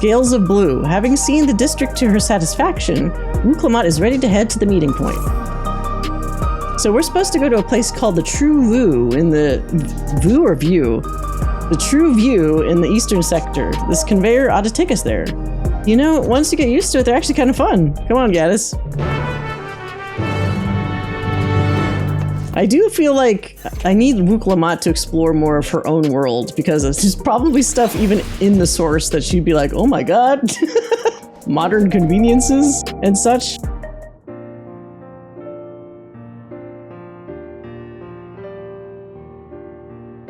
Scales of blue. Having seen the district to her satisfaction, Wuklamat is ready to head to the meeting point. So we're supposed to go to a place called the True View in the... View or View? The True View in the eastern sector. This conveyor ought to take us there. You know, once you get used to it, they're actually kind of fun. Come on, Gaddis. I do feel like I need Wuklamat to explore more of her own world, because there's probably stuff even in the source that she'd be like, oh my god. Modern conveniences and such.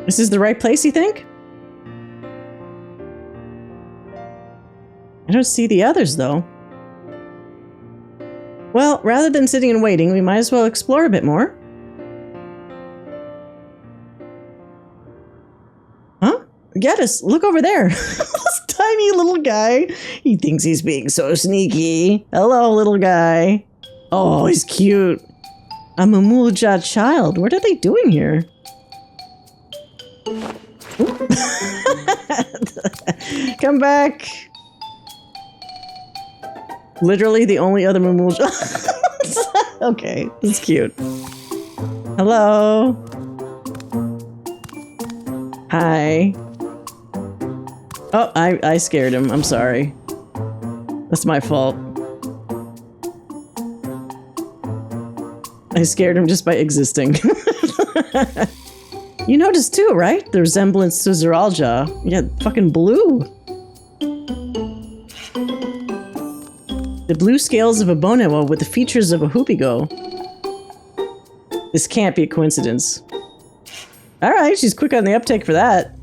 This is the right place, you think? I don't see the others, though. Well, rather than sitting and waiting, we might as well explore a bit more. Huh? Gaddis, look over there. This tiny little guy. He thinks he's being so sneaky. Hello, little guy. Oh, he's cute. A mamool Ja child. What are they doing here? Come back. Literally the only other mamool. Okay, that's cute. Hello. Hi. Oh, I scared him. I'm sorry. That's my fault. I scared him just by existing. You noticed too, right? The resemblance to Galool Ja. Yeah, fucking blue. The blue scales of a bonewa with the features of a hoopigo. This can't be a coincidence. Alright, she's quick on the uptake for that.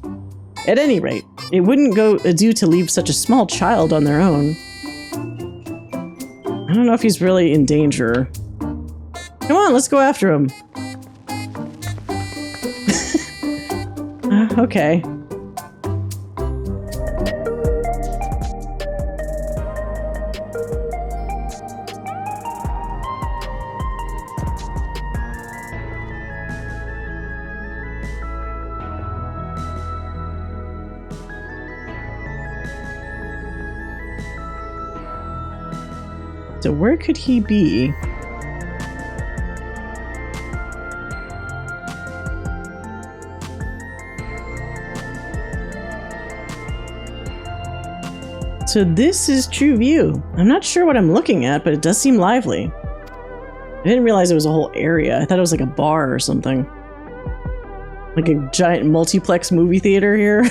At any rate, it wouldn't go do to leave such a small child on their own. I don't know if he's really in danger. Come on, let's go after him. Okay. So where could he be? So this is True View. I'm not sure what I'm looking at, but it does seem lively. I didn't realize it was a whole area. I thought it was like a bar or something. Like a giant multiplex movie theater here.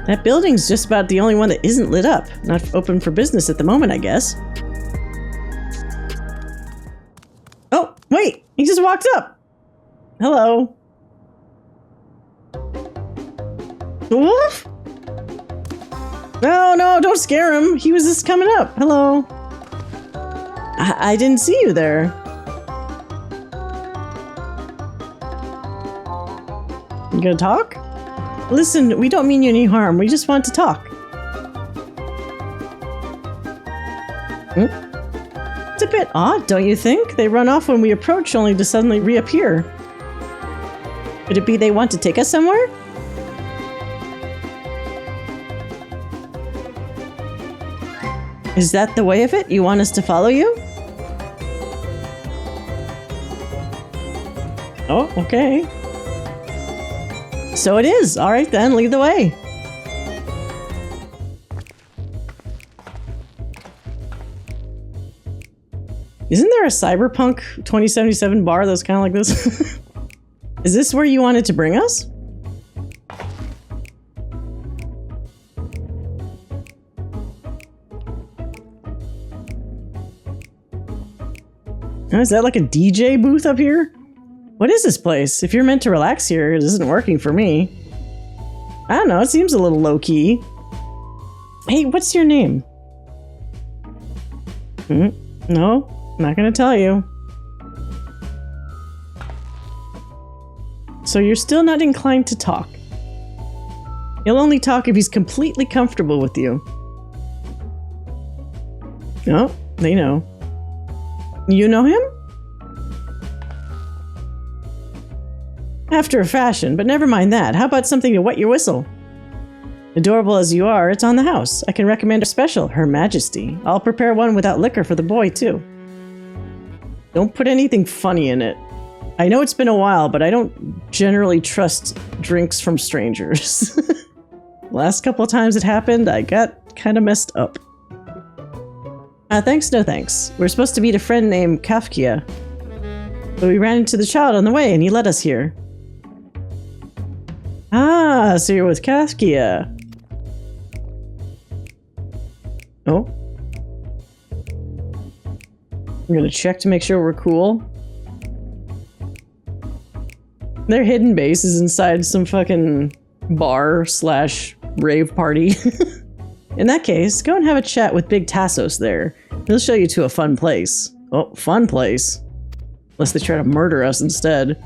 That building's just about the only one that isn't lit up. Not open for business at the moment, I guess. Oh, wait! He just walked up! Hello. Wolf? No, no, don't scare him. He was just coming up. Hello. I didn't see you there. You gonna talk? Listen, we don't mean you any harm. We just want to talk. It's a bit odd, don't you think? They run off when we approach, only to suddenly reappear. Could it be they want to take us somewhere? Is that the way of it? You want us to follow you? Oh, okay. So it is. All right then, lead the way. Isn't there a Cyberpunk 2077 bar that's kind of like this? Is this where you wanted to bring us? Oh, is that like a DJ booth up here? What is this place? If you're meant to relax here, it isn't working for me. I don't know, it seems a little low-key. Hey, what's your name? No, not gonna tell you. So you're still not inclined to talk. He'll only talk if he's completely comfortable with you. No, they know. You know him? After a fashion, but never mind that. How about something to wet your whistle? Adorable as you are, it's on the house. I can recommend a special, Her Majesty. I'll prepare one without liquor for the boy, too. Don't put anything funny in it. I know it's been a while, but I don't generally trust drinks from strangers. Last couple of times it happened, I got kind of messed up. Thanks, no thanks. We're supposed to meet a friend named Cahciua, but we ran into the child on the way and he led us here. Ah, so you're with Cahciua. Oh. I'm gonna check to make sure we're cool. Their hidden base is inside some fucking bar / rave party. In that case, go and have a chat with Big Tassos there. He'll show you to a fun place. Oh, fun place. Unless they try to murder us instead.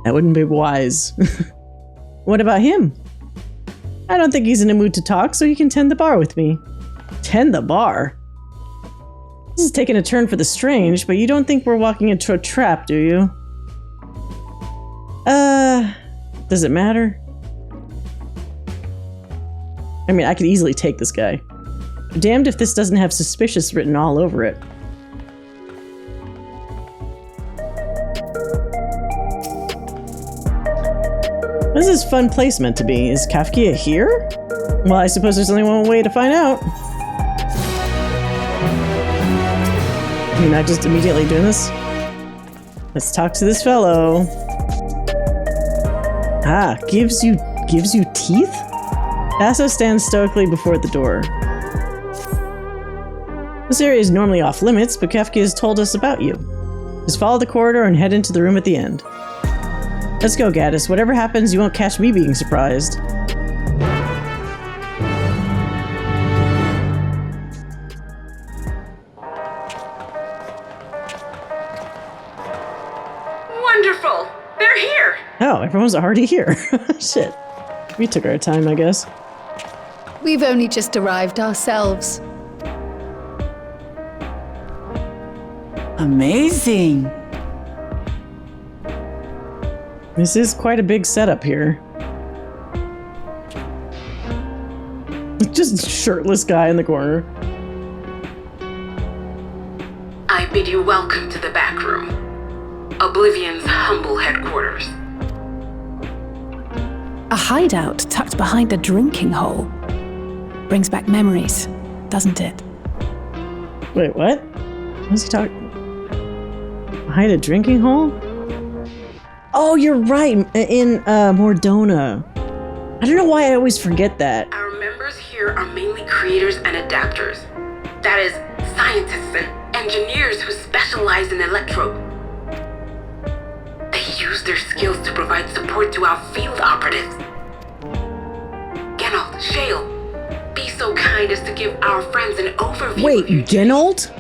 That wouldn't be wise. What about him? I don't think he's in a mood to talk, so he can tend the bar with me. Tend the bar? This is taking a turn for the strange, but you don't think we're walking into a trap, do you? Does it matter? I mean, I could easily take this guy. Damned if this doesn't have suspicious written all over it. This is fun place meant to be. Is Cahciua here? Well, I suppose there's only one way to find out. You're not just immediately doing this? Let's talk to this fellow. Ah, gives you teeth? Tassos stands stoically before the door. This area is normally off limits, but Cahciua has told us about you. Just follow the corridor and head into the room at the end. Let's go, Gaddis. Whatever happens, you won't catch me being surprised. Wonderful! They're here! Oh, everyone's already here. Shit. We took our time, I guess. We've only just arrived ourselves. Amazing! This is quite a big setup here. Just shirtless guy in the corner. I bid you welcome to the Backroom, Oblivion's humble headquarters. A hideout tucked behind a drinking hole. Brings back memories, doesn't it? Wait, what? What's he talking? Behind a drinking hole? Oh, you're right. In Mordona. I don't know why I always forget that. Our members here are mainly creators and adapters. That is, scientists and engineers who specialize in electro. They use their skills to provide support to our field operatives. Genold, Shale, be so kind as to give our friends an overview. Wait, Genold?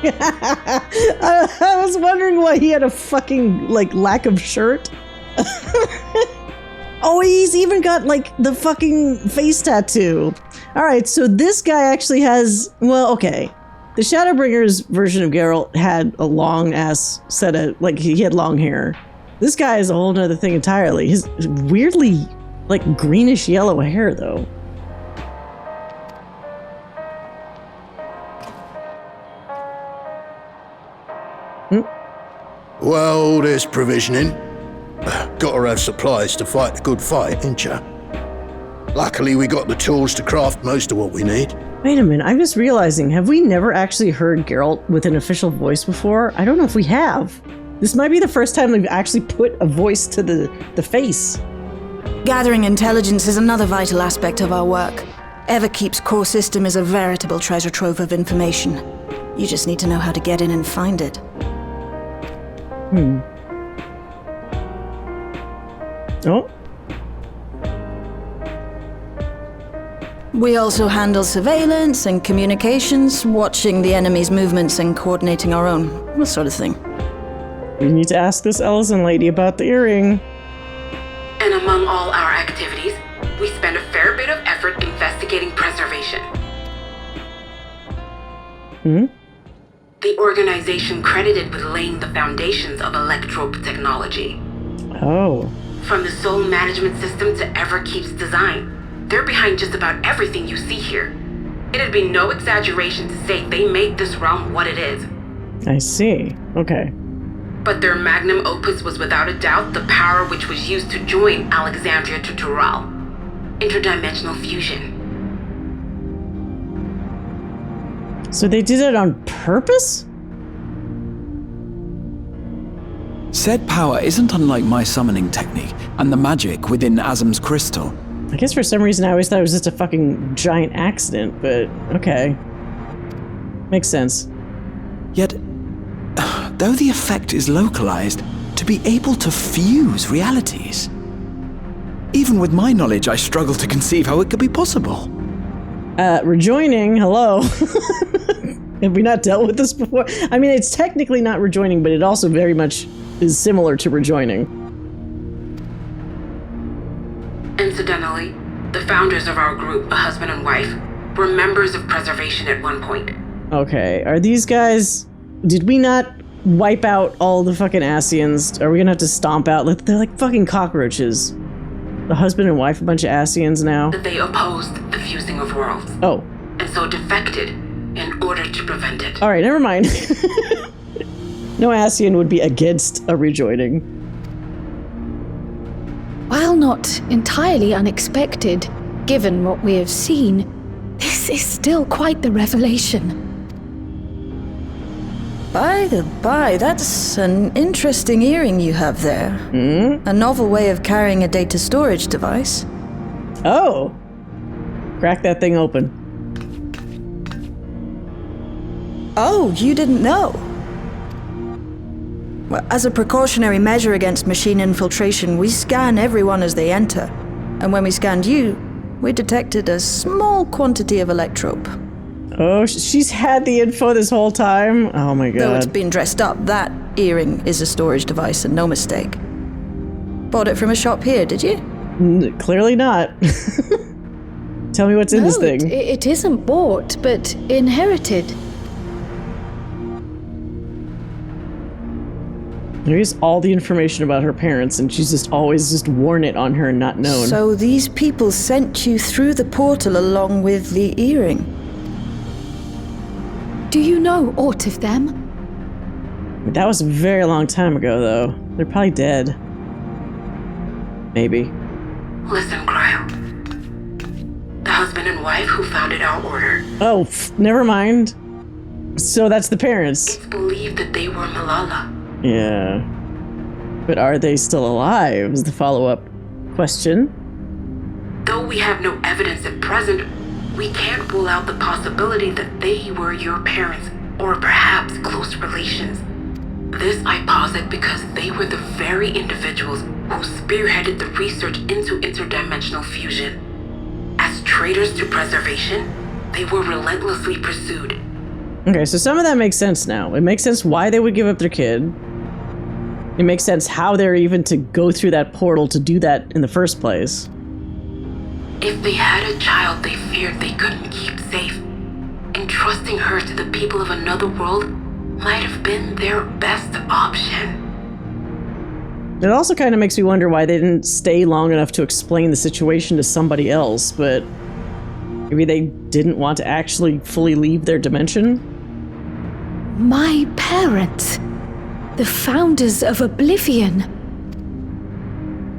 I was wondering why he had a fucking, lack of shirt. Oh, he's even got, the fucking face tattoo. Alright, so this guy actually has, well, okay. The Shadowbringer's version of Geralt had a long-ass set of, he had long hair. This guy is a whole nother thing entirely. His weirdly, greenish-yellow hair, though. Well, there's provisioning. Gotta have supplies to fight the good fight, ain't ya? Luckily, we got the tools to craft most of what we need. Wait a minute, I'm just realizing, have we never actually heard Geralt with an official voice before? I don't know if we have. This might be the first time we've actually put a voice to the face. Gathering intelligence is another vital aspect of our work. Everkeep's core system is a veritable treasure trove of information. You just need to know how to get in and find it. Oh. We also handle surveillance and communications, watching the enemy's movements and coordinating our own, that sort of thing. We need to ask this Ellison lady about the earring. And among all our activities, we spend a fair bit of effort investigating preservation. the organization credited with laying the foundations of electrope technology. Oh. From the soul management system to Everkeep's design, they're behind just about everything you see here. It'd be no exaggeration to say they made this realm what it is. I see. Okay. But their magnum opus was without a doubt the power which was used to join Alexandria to Tural. Interdimensional fusion. So they did it on purpose? Said power isn't unlike my summoning technique and the magic within Azam's crystal. I guess for some reason I always thought it was just a fucking giant accident, but okay. Makes sense. Yet, though the effect is localized, to be able to fuse realities. Even with my knowledge, I struggle to conceive how it could be possible. Rejoining, hello. Have we not dealt with this before? I mean, it's technically not rejoining, but it also very much is similar to rejoining. Incidentally, the founders of our group, a husband and wife, were members of preservation at one point. Okay, are these guys... Did we not wipe out all the fucking Ascians? Are we gonna have to stomp out? They're like fucking cockroaches. The husband and wife, a bunch of Ascians now. They opposed the fusing of worlds. Oh. And so defected in order to prevent it. Alright, never mind. No Ascian would be against a rejoining. While not entirely unexpected, given what we have seen, this is still quite the revelation. By the by, that's an interesting earring you have there. A novel way of carrying a data storage device. Oh! Crack that thing open. Oh, you didn't know? Well, as a precautionary measure against machine infiltration, we scan everyone as they enter. And when we scanned you, we detected a small quantity of electrope. Oh, she's had the info this whole time? Oh my god. Though it's been dressed up, that earring is a storage device and no mistake. Bought it from a shop here, did you? Clearly not. Tell me what's in this thing. It isn't bought, but inherited. There's all the information about her parents, and she's just always just worn it on her and not known. So these people sent you through the portal along with the earring? Do you know aught of them? That was a very long time ago, though. They're probably dead. Maybe. Listen, Cryo. The husband and wife who founded our order. Oh, never mind. So that's the parents. It's believed that they were Malala. Yeah. But are they still alive is the follow-up question. Though we have no evidence at present, we can't rule out the possibility that they were your parents, or perhaps close relations. This I posit because they were the very individuals who spearheaded the research into interdimensional fusion. As traitors to preservation, they were relentlessly pursued. Okay, so some of that makes sense now. It makes sense why they would give up their kid. It makes sense how they're even to go through that portal to do that in the first place. If they had a child they feared they couldn't keep safe, entrusting her to the people of another world might have been their best option. It also kind of makes me wonder why they didn't stay long enough to explain the situation to somebody else, but maybe they didn't want to actually fully leave their dimension? My parents, the founders of Oblivion.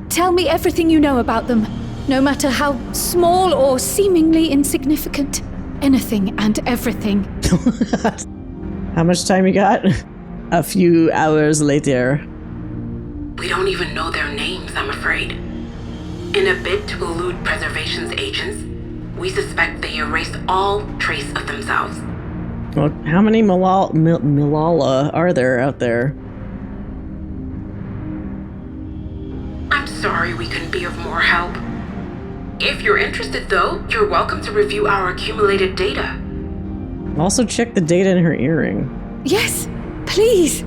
Tell me everything you know about them, no matter how small or seemingly insignificant. Anything and everything. How much time you got? A few hours later. We don't even know their names, I'm afraid. In a bid to elude preservation's agents, we suspect they erased all trace of themselves. Well, how many Malala are there out there? I'm sorry we couldn't be of more help. If you're interested, though, you're welcome to review our accumulated data. Also check the data in her earring. Yes, please.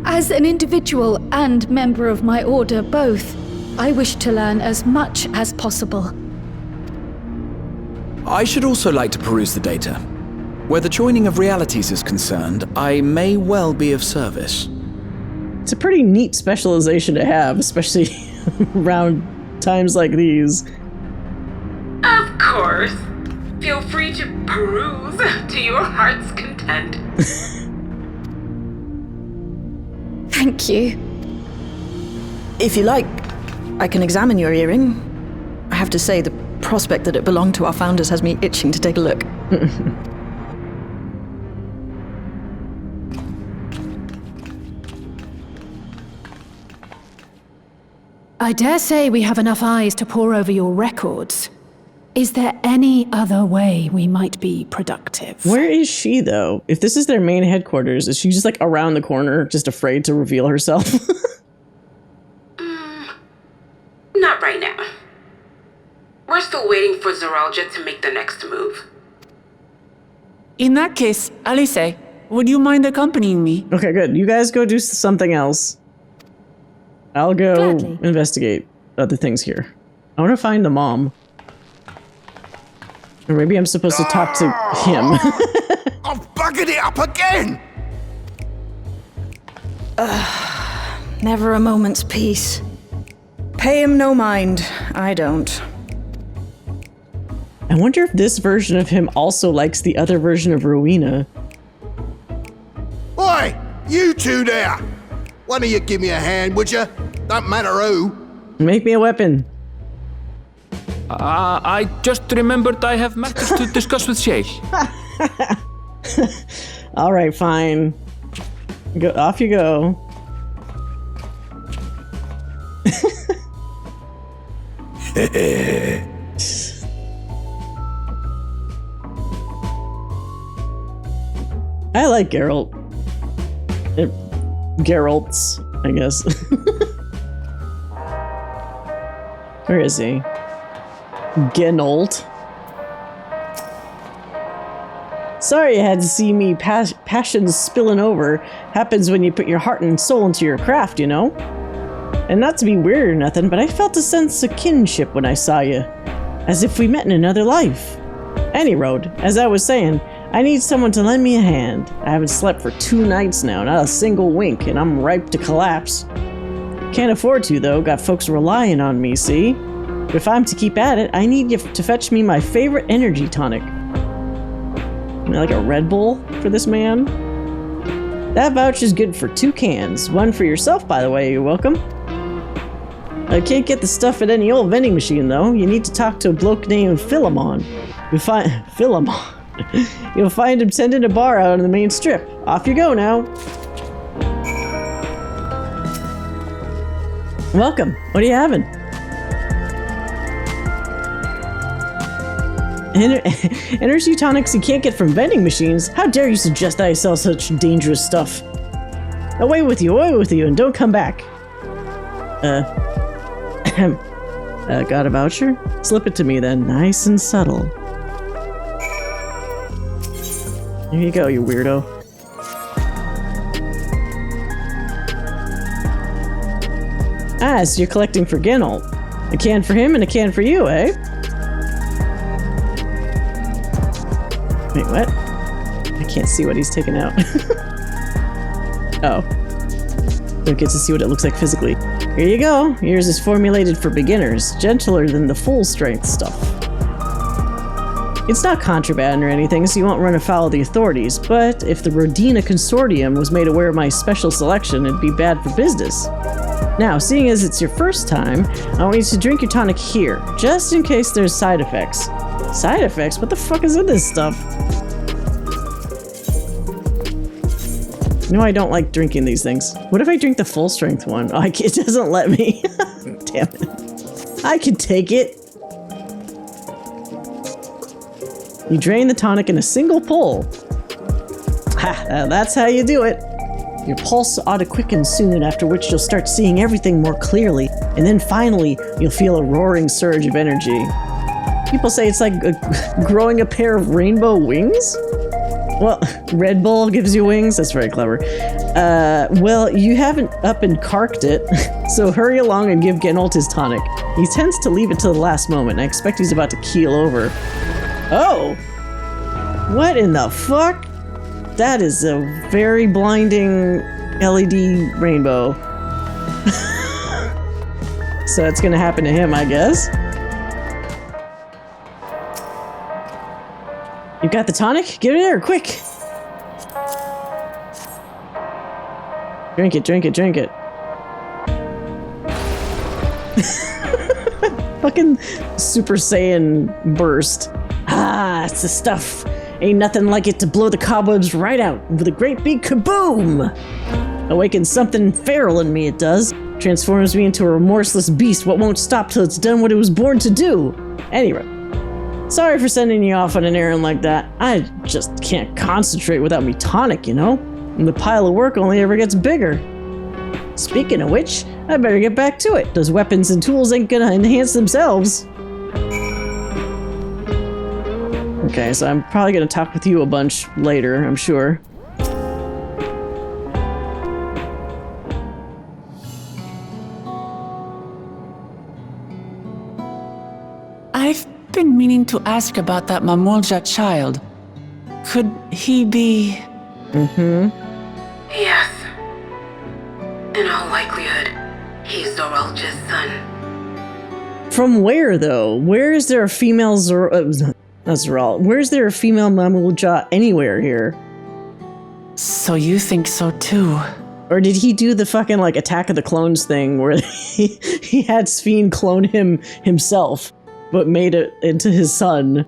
As an individual and member of my order both, I wish to learn as much as possible. I should also like to peruse the data. Where the joining of realities is concerned, I may well be of service. It's a pretty neat specialization to have, especially around times like these. Of course. Feel free to peruse to your heart's content. Thank you. If you like, I can examine your earring. I have to say, the prospect that it belonged to our founders has me itching to take a look. I dare say we have enough eyes to pore over your records. Is there any other way we might be productive? Where is she, though? If this is their main headquarters, is she just like around the corner, just afraid to reveal herself? Not right now. We're still waiting for Zoralja to make the next move. In that case, Alice, would you mind accompanying me? Okay, good. You guys go do something else. I'll go Gladly. investigate other things here. I want to find the mom. Or maybe I'm supposed to talk to him. I've buggered it up again! Never a moment's peace. Pay him no mind. I don't. I wonder if this version of him also likes the other version of Rowena. Oi! You two there! One of you give me a hand, would you? Don't matter who. Make me a weapon. I just remembered I have matters to discuss with Shay. All right, fine. Go, off you go. I like Geralt. Geralt's, I guess. Where is he? Genolt. Sorry you had to see me passions spilling over. Happens when you put your heart and soul into your craft, you know? And not to be weird or nothing, but I felt a sense of kinship when I saw you. As if we met in another life. Any road, as I was saying, I need someone to lend me a hand. I haven't slept for 2 nights now, not a single wink, and I'm ripe to collapse. Can't afford to, though. Got folks relying on me, see? But if I'm to keep at it, I need you to fetch me my favorite energy tonic. Like a Red Bull for this man? That voucher's good for 2 cans. One for yourself, by the way, you're welcome. I can't get the stuff at any old vending machine, though. You need to talk to a bloke named Philemon. Philemon. You'll find him tending a bar out on the main strip. Off you go now. Welcome. What are you having? Energy tonics you can't get from vending machines? How dare you suggest that I sell such dangerous stuff? Away with you, and don't come back. Got a voucher? Slip it to me then, nice and subtle. Here you go, you weirdo. Ah, so you're collecting for Genolt. A can for him and a can for you, eh? Wait, what? I can't see what he's taking out. Oh. Don't get to see what it looks like physically. Here you go. Yours is formulated for beginners, gentler than the full strength stuff. It's not contraband or anything, so you won't run afoul of the authorities, but if the Rodina Consortium was made aware of my special selection, it'd be bad for business. Now, seeing as it's your first time, I want you to drink your tonic here, just in case there's side effects. Side effects? What the fuck is in this stuff? You know I don't like drinking these things. What if I drink the full strength one? Oh, it doesn't let me. Damn it. I can take it. You drain the tonic in a single pull. Ha, that's how you do it. Your pulse ought to quicken soon, after which you'll start seeing everything more clearly, and then finally, you'll feel a roaring surge of energy. People say it's like growing a pair of rainbow wings? Well, Red Bull gives you wings? That's very clever. Well, you haven't up and carked it, so hurry along and give Genolt his tonic. He tends to leave it till the last moment, and I expect he's about to keel over. Oh! What in the fuck? That is a very blinding LED rainbow. So it's gonna happen to him, I guess. You got the tonic? Get it here, quick! Drink it, drink it, drink it. Fucking Super Saiyan burst. Ah, it's the stuff. Ain't nothing like it to blow the cobwebs right out with a great big kaboom! Awakens something feral in me, it does. Transforms me into a remorseless beast what won't stop till it's done what it was born to do. Anyway, sorry for sending you off on an errand like that. I just can't concentrate without me tonic, you know? And the pile of work only ever gets bigger. Speaking of which, I better get back to it. Those weapons and tools ain't gonna enhance themselves. Okay, so I'm probably gonna talk with you a bunch later, I'm sure. I've been meaning to ask about that mamool Ja child. Could he be... Yes. In all likelihood, he's Zoral Ja's son. From where, though? Where is there a female not Zoral. Where's there a female mamool Ja anywhere here? So you think so too? Or did he do the fucking, like, Attack of the Clones thing where he had Sphene clone him himself, but made it into his son?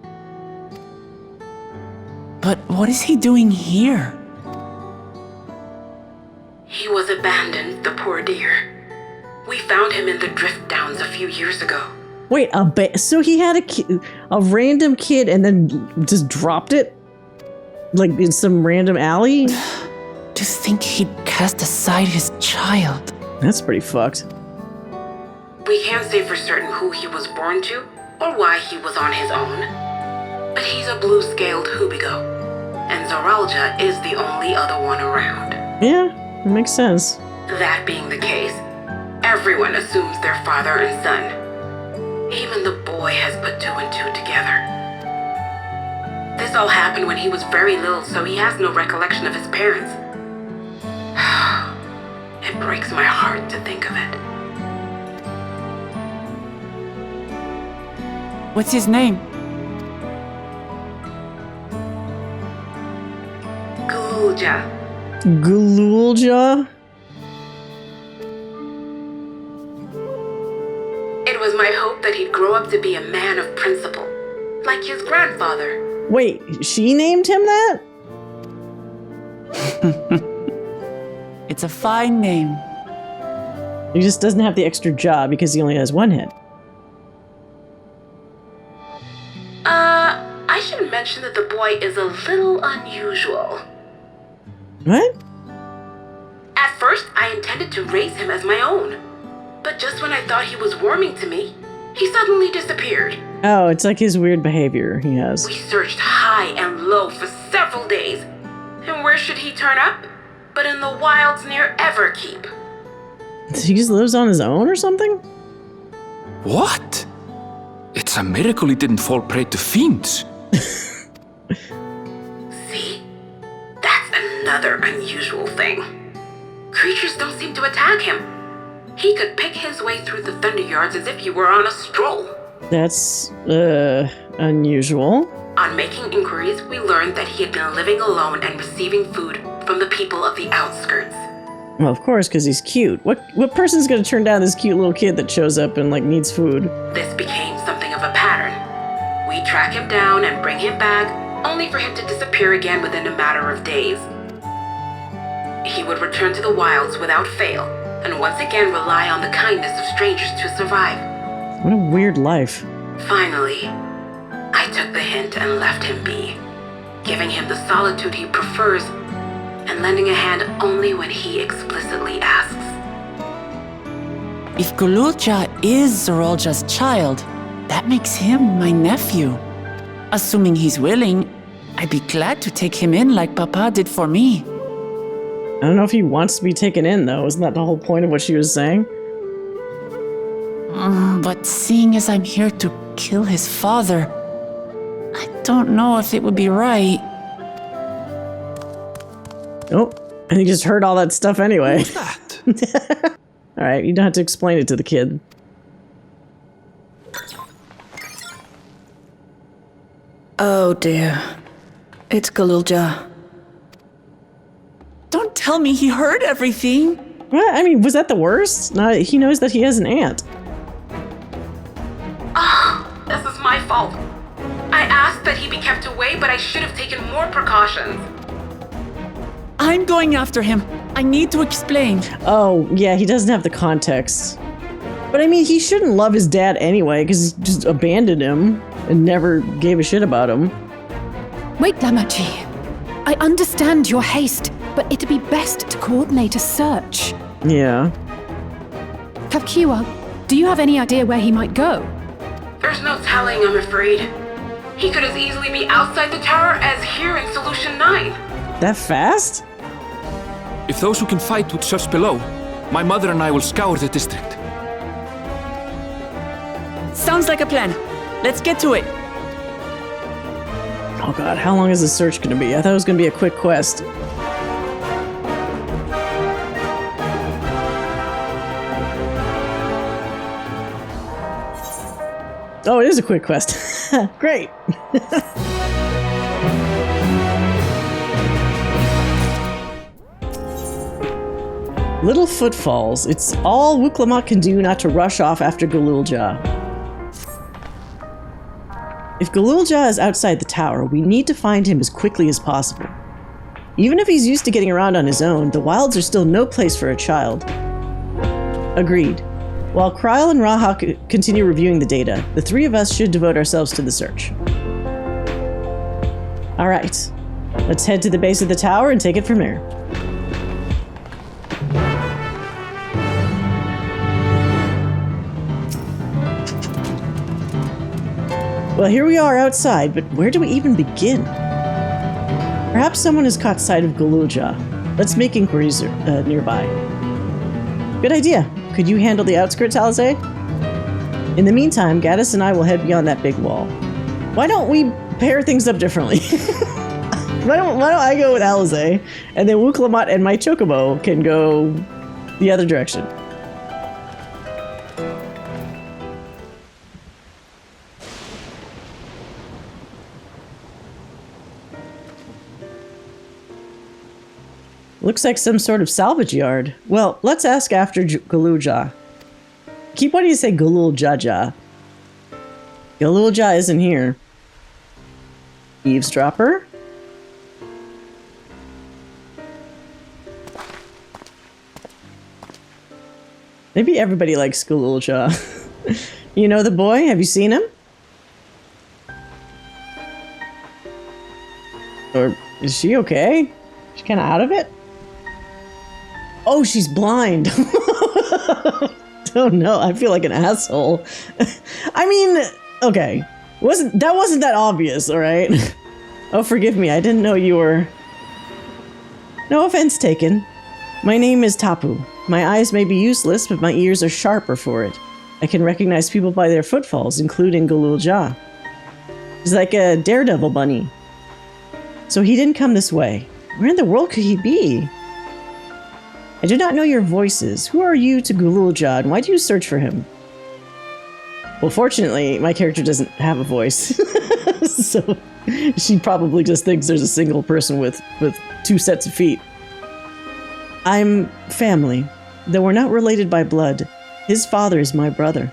But what is he doing here? He was abandoned, the poor dear. We found him in the drift downs a few years ago. Wait, so he had a random kid and then just dropped it? Like in some random alley? To think he'd cast aside his child. That's pretty fucked. We can't say for certain who he was born to or why he was on his own. But he's a blue-scaled Hubigo, and Zoral Ja is the only other one around. Yeah, that makes sense. That being the case, everyone assumes they're father and son. Even the boy has put 2 and 2 together. This all happened when he was very little, so he has no recollection of his parents. It breaks my heart to think of it. What's his name? Galool Ja. Galool Ja? It was my hope that he'd grow up to be a man of principle, like his grandfather. Wait, she named him that? It's a fine name. He just doesn't have the extra jaw because he only has one head. I should mention that the boy is a little unusual. What? At first, I intended to raise him as my own. But just when I thought he was warming to me, he suddenly disappeared. Oh, it's like his weird behavior he has. We searched high and low for several days. And where should he turn up? But in the wilds near Everkeep. He just lives on his own or something? What? It's a miracle he didn't fall prey to fiends. See? That's another unusual thing. Creatures don't seem to attack him. He could pick his way through the Thunder Yards as if he were on a stroll. That's, unusual. On making inquiries, we learned that he had been living alone and receiving food from the people of the outskirts. Well, of course, because he's cute. What person's gonna turn down this cute little kid that shows up and, like, needs food? This became something of a pattern. We track him down and bring him back, only for him to disappear again within a matter of days. He would return to the wilds without fail, and once again rely on the kindness of strangers to survive. What a weird life. Finally, I took the hint and left him be, giving him the solitude he prefers, and lending a hand only when he explicitly asks. If Galool Ja is Zoral Ja's child, that makes him my nephew. Assuming he's willing, I'd be glad to take him in like Papa did for me. I don't know if he wants to be taken in, though. Isn't that the whole point of what she was saying? But seeing as I'm here to kill his father, I don't know if it would be right. Oh, and he just heard all that stuff anyway. What's that? All right, you don't have to explain it to the kid. Oh dear. It's Galool Ja. Don't tell me he heard everything. What? I mean, was that the worst? No, he knows that he has an aunt. This is my fault. I asked that he be kept away, but I should have taken more precautions. I'm going after him. I need to explain. Oh, yeah, he doesn't have the context. But I mean, he shouldn't love his dad anyway, because he just abandoned him and never gave a shit about him. Wait, Lamachi. I understand your haste, but it'd be best to coordinate a search. Yeah. Cahciua, do you have any idea where he might go? There's no telling, I'm afraid. He could as easily be outside the tower as here in Solution 9. That fast? If those who can fight would search below, my mother and I will scour the district. Sounds like a plan. Let's get to it. Oh god, how long is this search gonna be? I thought it was gonna be a quick quest. Oh, it is a quick quest. Great. Little footfalls. It's all Wuklamot can do not to rush off after Galool Ja. If Galool Ja is outside the tower, we need to find him as quickly as possible. Even if he's used to getting around on his own, the wilds are still no place for a child. Agreed. While Kryl and Raha continue reviewing the data, the three of us should devote ourselves to the search. Alright, let's head to the base of the tower and take it from there. Well, here we are outside, but where do we even begin? Perhaps someone has caught sight of Galool Ja. Let's make inquiries nearby. Good idea. Could you handle the outskirts, Alize? In the meantime, Gaddis and I will head beyond that big wall. Why don't we pair things up differently? why don't I go with Alize, and then Wuklamot and my Chocobo can go the other direction? Looks like some sort of salvage yard. Well, let's ask after Galool Ja. Keep wanting to say Galool Ja. Galool Ja isn't here. Eavesdropper? Maybe everybody likes Galool Ja. You know the boy? Have you seen him? Or is she okay? She's kind of out of it? Oh, she's blind. Oh no, I feel like an asshole. I mean, okay. Wasn't that obvious, alright? Oh, forgive me, I didn't know you were... No offense taken. My name is Tapu. My eyes may be useless, but my ears are sharper for it. I can recognize people by their footfalls, including Galool Ja. He's like a daredevil bunny. So he didn't come this way. Where in the world could he be? I do not know your voices. Who are you to Galool Ja, and why do you search for him? Well, fortunately, my character doesn't have a voice. So she probably just thinks there's a single person with two sets of feet. I'm family, though we're not related by blood. His father is my brother.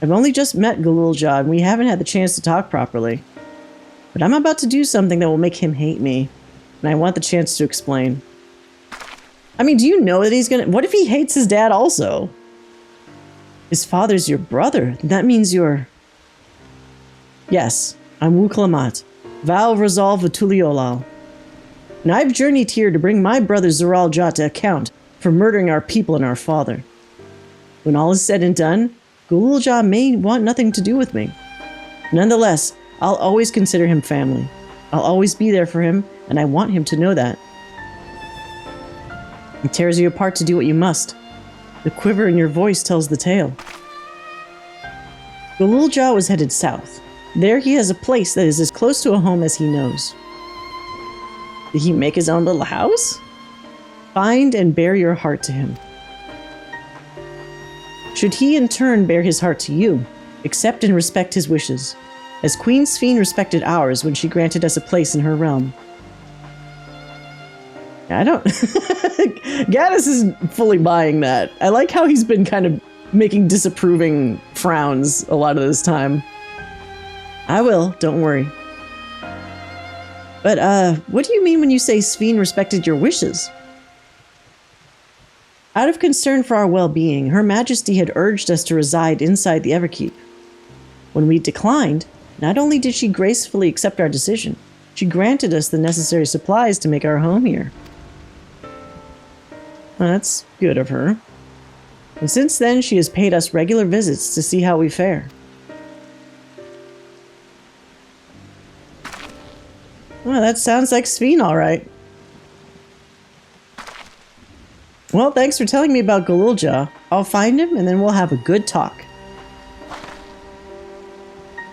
I've only just met Galool Ja, and we haven't had the chance to talk properly. But I'm about to do something that will make him hate me, and I want the chance to explain. I mean, do you know that he's gonna... What if he hates his dad also? His father's your brother. That means you're... Yes, I'm Wuklamot, vow of resolve Vatuliolal. And I've journeyed here to bring my brother Zoral Ja to account for murdering our people and our father. When all is said and done, Galool Ja may want nothing to do with me. Nonetheless, I'll always consider him family. I'll always be there for him, and I want him to know that. It tears you apart to do what you must. The quiver in your voice tells the tale. Galool Ja was headed south. There he has a place that is as close to a home as he knows. Did he make his own little house? Find and bear your heart to him. Should he in turn bear his heart to you, accept and respect his wishes, as Queen Sphene respected ours when she granted us a place in her realm. I don't... Gaddis isn't fully buying that. I like how he's been kind of making disapproving frowns a lot of this time. I will, don't worry. But, what do you mean when you say Sphene respected your wishes? Out of concern for our well-being, Her Majesty had urged us to reside inside the Everkeep. When we declined, not only did she gracefully accept our decision, she granted us the necessary supplies to make our home here. Well, that's good of her. And since then, she has paid us regular visits to see how we fare. Well, that sounds like Sphene, all right. Well, thanks for telling me about Galool Ja. I'll find him, and then we'll have a good talk.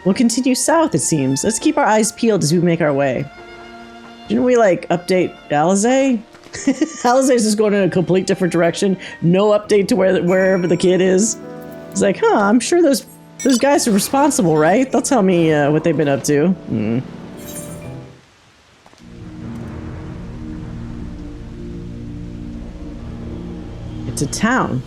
We'll continue south, it seems. Let's keep our eyes peeled as we make our way. Didn't we, like, update Alizé? Alizé's just going in a complete different direction. No update to wherever the kid is. It's like, huh, I'm sure those guys are responsible, right? They'll tell me what they've been up to. It's a town.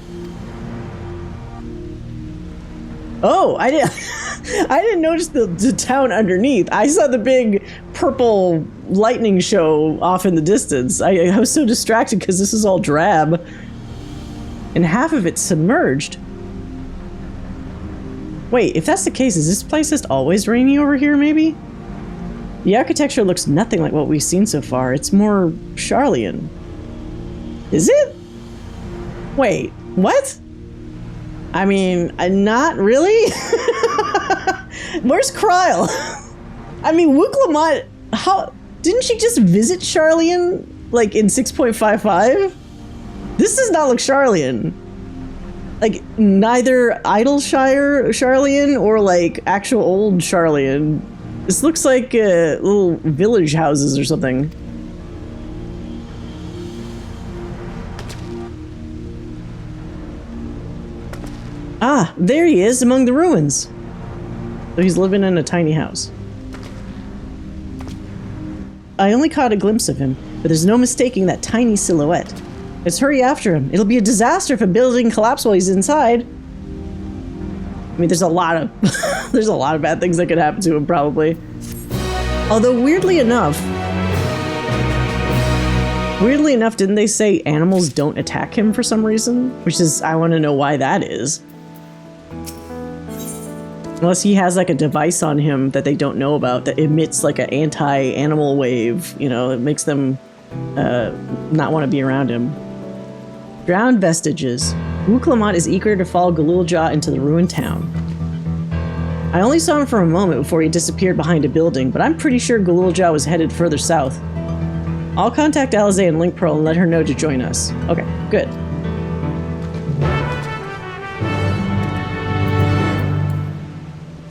Oh, I didn't notice the town underneath. I saw the big purple lightning show off in the distance. I was so distracted because this is all drab. And half of it's submerged. Wait, if that's the case, is this place just always rainy over here, maybe? The architecture looks nothing like what we've seen so far. It's more Sharlayan. Is it? Wait, what? I mean, not really? Where's Kryl? I mean, Wuklamot, how... Didn't she just visit Sharlayan, like, in 6.55? This does not look Sharlayan. Like, neither Idleshire Sharlayan or, like, actual old Sharlayan. This looks like little village houses or something. Ah, there he is, among the ruins. So he's living in a tiny house. I only caught a glimpse of him, but there's no mistaking that tiny silhouette. Let's hurry after him. It'll be a disaster if a building collapses while he's inside. I mean, there's a lot of there's a lot of bad things that could happen to him, probably. Although weirdly enough, didn't they say animals don't attack him for some reason? Which is, I want to know why that is. Unless he has like a device on him that they don't know about that emits like an anti-animal wave, you know, it makes them not want to be around him. Drowned vestiges. Wuklamot is eager to follow Galool Ja into the ruined town. I only saw him for a moment before he disappeared behind a building, but I'm pretty sure Galool Ja was headed further south. I'll contact Alizé and Link Pearl and let her know to join us. Okay, good.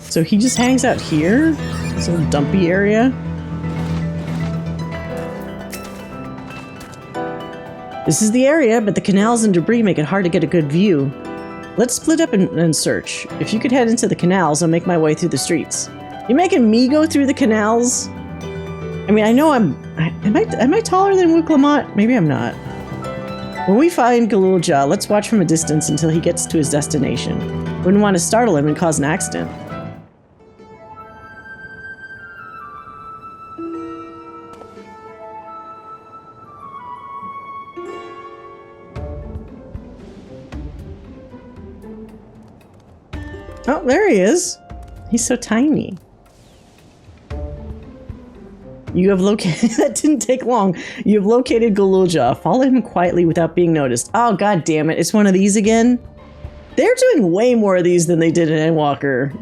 So he just hangs out here? This little dumpy area? This is the area, but the canals and debris make it hard to get a good view. Let's split up and search. If you could head into the canals, I'll make my way through the streets. You making me go through the canals? I mean, I know am I taller than Wuklamot? Maybe I'm not. When we find Galool Ja, let's watch from a distance until he gets to his destination. Wouldn't want to startle him and cause an accident. Oh, there he is. He's so tiny. You have located... That didn't take long. You have located Galool Ja. Follow him quietly without being noticed. Oh, god damn it. It's one of these again? They're doing way more of these than they did in Endwalker.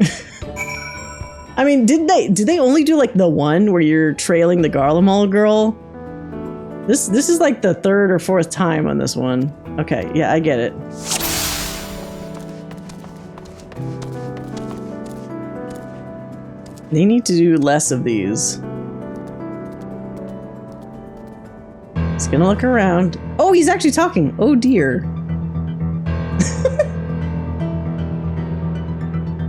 I mean, did they only do, like, the one where you're trailing the Garlemald girl? This is, like, the third or fourth time on this one. Okay, yeah, I get it. They need to do less of these. He's gonna look around. Oh, he's actually talking. Oh dear.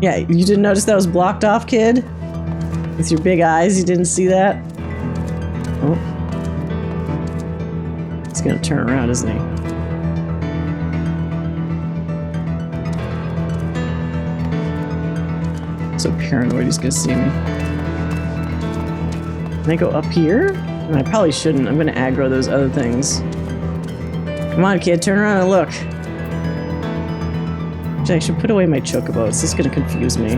Yeah, you didn't notice that was blocked off, kid? With your big eyes, you didn't see that? Oh. He's gonna turn around, isn't he? So paranoid he's gonna see me. Can I go up here? And I probably shouldn't. I'm gonna aggro those other things. Come on, kid, turn around and look. Actually, I should put away my chocobo. It's just gonna confuse me.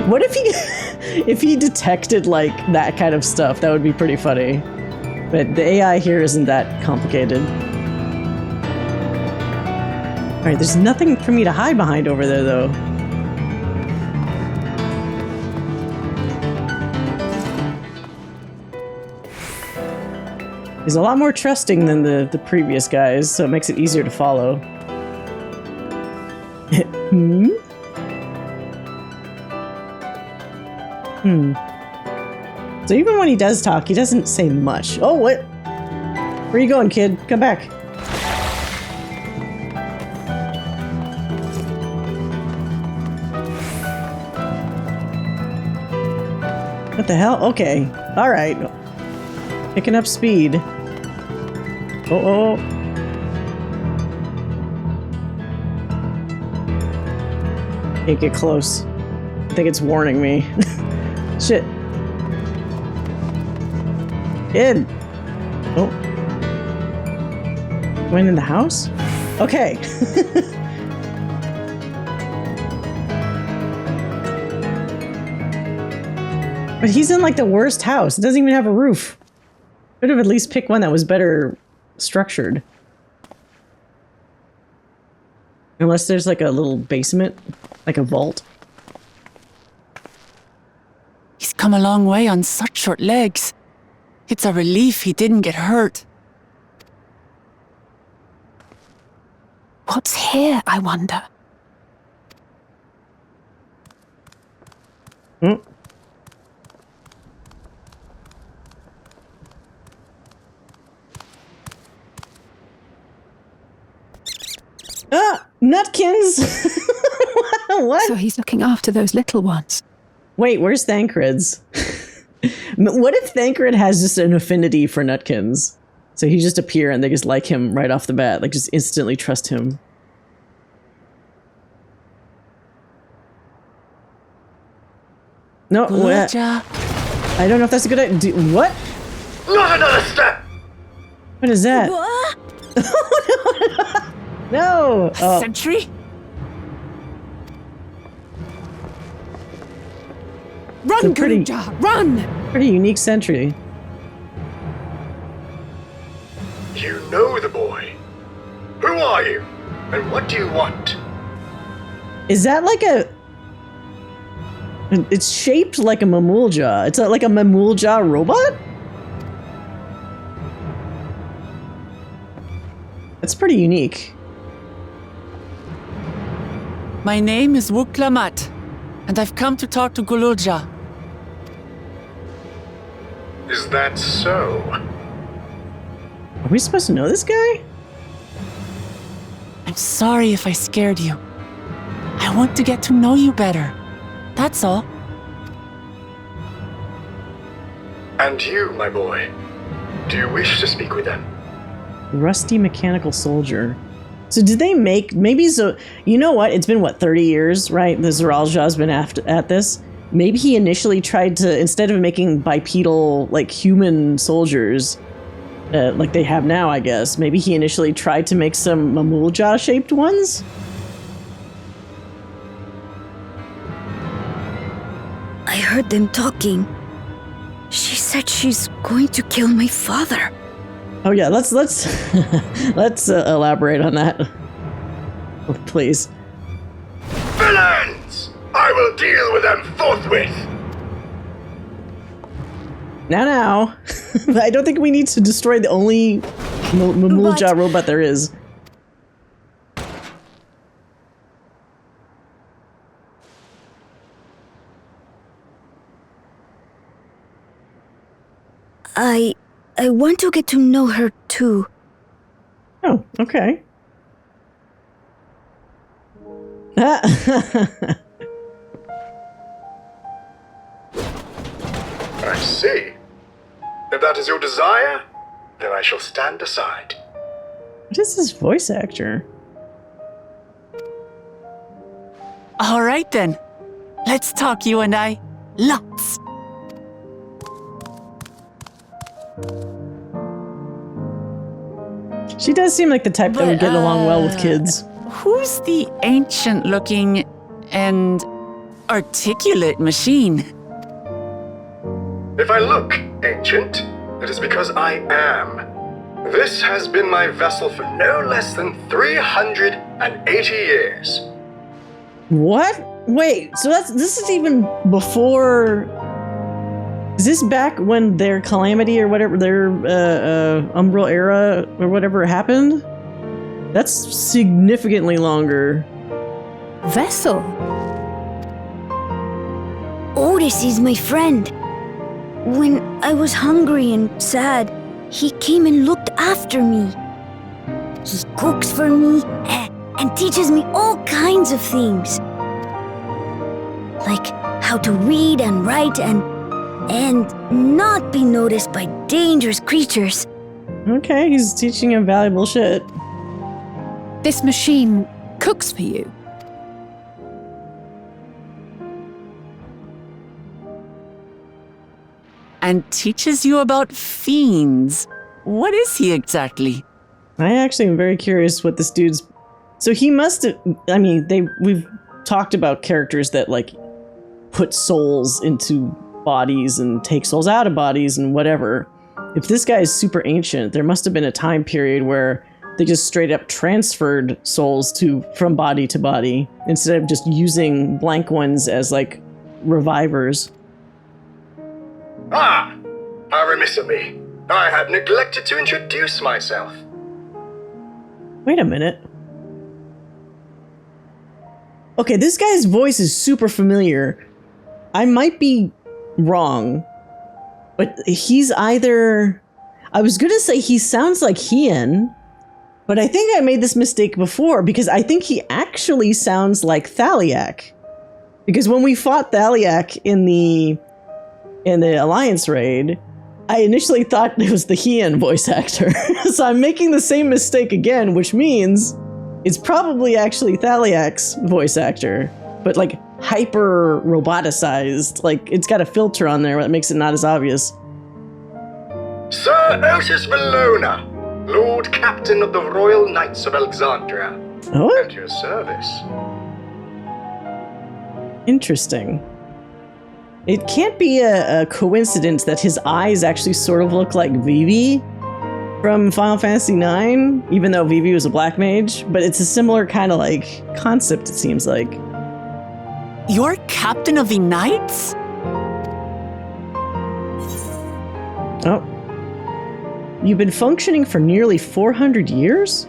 What if he detected like that kind of stuff? That would be pretty funny. But the AI here isn't that complicated. Alright, there's nothing for me to hide behind over there, though. He's a lot more trusting than the previous guys, so it makes it easier to follow. So even when he does talk, he doesn't say much. Oh, what? Where are you going, kid? Come back. What the hell? Okay. Alright. Picking up speed. Oh. Can't get close. I think it's warning me. Shit. In. Oh. Went in the house? Okay. But he's in like the worst house. It doesn't even have a roof. Could have at least picked one that was better structured. Unless there's like a little basement, like a vault. He's come a long way on such short legs. It's a relief he didn't get hurt. What's here, I wonder? Ah! Nutkins! What? So he's looking after those little ones. Wait, where's Thancred's? What if Thancred has just an affinity for Nutkins? So he just appear and they just like him right off the bat, like just instantly trust him. No, what? I don't know if that's a good idea. What? Not another step! What is that? What? No! Oh. Sentry? Run, pretty- Galool Ja, run! Pretty unique sentry. You know the boy. Who are you? And what do you want? Is that like a... It's shaped like a mamool Ja. It's like a mamool Ja robot? That's pretty unique. My name is Wuklamat, and I've come to talk to Galool Ja. Is that so? Are we supposed to know this guy? I'm sorry if I scared you. I want to get to know you better. That's all. And you, my boy. Do you wish to speak with them? Rusty mechanical soldier. So did they make... Maybe so... You know what? It's been, what, 30 years, right? The Zoral Ja's been at this. Maybe he initially tried to... Instead of making bipedal, like, human soldiers... like they have now, I guess. Maybe he initially tried to make some mamool Ja-shaped ones? I heard them talking. She said she's going to kill my father. Oh yeah, let's let's elaborate on that, please. Villains! I will deal with them forthwith! Now. I don't think we need to destroy the only mamool Ja robot there is. I want to get to know her too. Oh, okay. I see. If that is your desire, then I shall stand aside. What is this voice actor? All right then. Let's talk, you and I. Lots. She does seem like the type that would get along well with kids. Who's the ancient-looking and articulate machine? If I look ancient, it is because I am. This has been my vessel for no less than 380 years. What? Wait, so this is even before... Is this back when their calamity or whatever, their Umbral era or whatever happened? That's significantly longer. Vessel? Otis is my friend. When I was hungry and sad, he came and looked after me. He cooks for me and teaches me all kinds of things. Like how to read and write and not be noticed by dangerous creatures. Okay, he's teaching him valuable shit. This machine cooks for you? And teaches you about fiends. What is he exactly? I actually am very curious what this dude's... So he must have... I mean, we've talked about characters that, like, put souls into bodies and take souls out of bodies and whatever. If this guy is super ancient, there must have been a time period where they just straight up transferred souls from body to body instead of just using blank ones as, like, revivers. Ah! How remiss of me. I had neglected to introduce myself. Wait a minute. Okay, this guy's voice is super familiar. I might be wrong, but he's either... I was going to say he sounds like Hien, but I think I made this mistake before because I think he actually sounds like Thaliak. Because when we fought Thaliak in the Alliance raid, I initially thought it was the Hien voice actor. So I'm making the same mistake again, which means it's probably actually Thaliak's voice actor, but like hyper roboticized. Like it's got a filter on there that makes it not as obvious. Sir Otis Valona, Lord Captain of the Royal Knights of Alexandria. Oh? At your service. Interesting. It can't be a coincidence that his eyes actually sort of look like Vivi from Final Fantasy IX, even though Vivi was a black mage, but it's a similar kind of like concept, it seems like. You're captain of the knights? Oh. You've been functioning for nearly 400 years?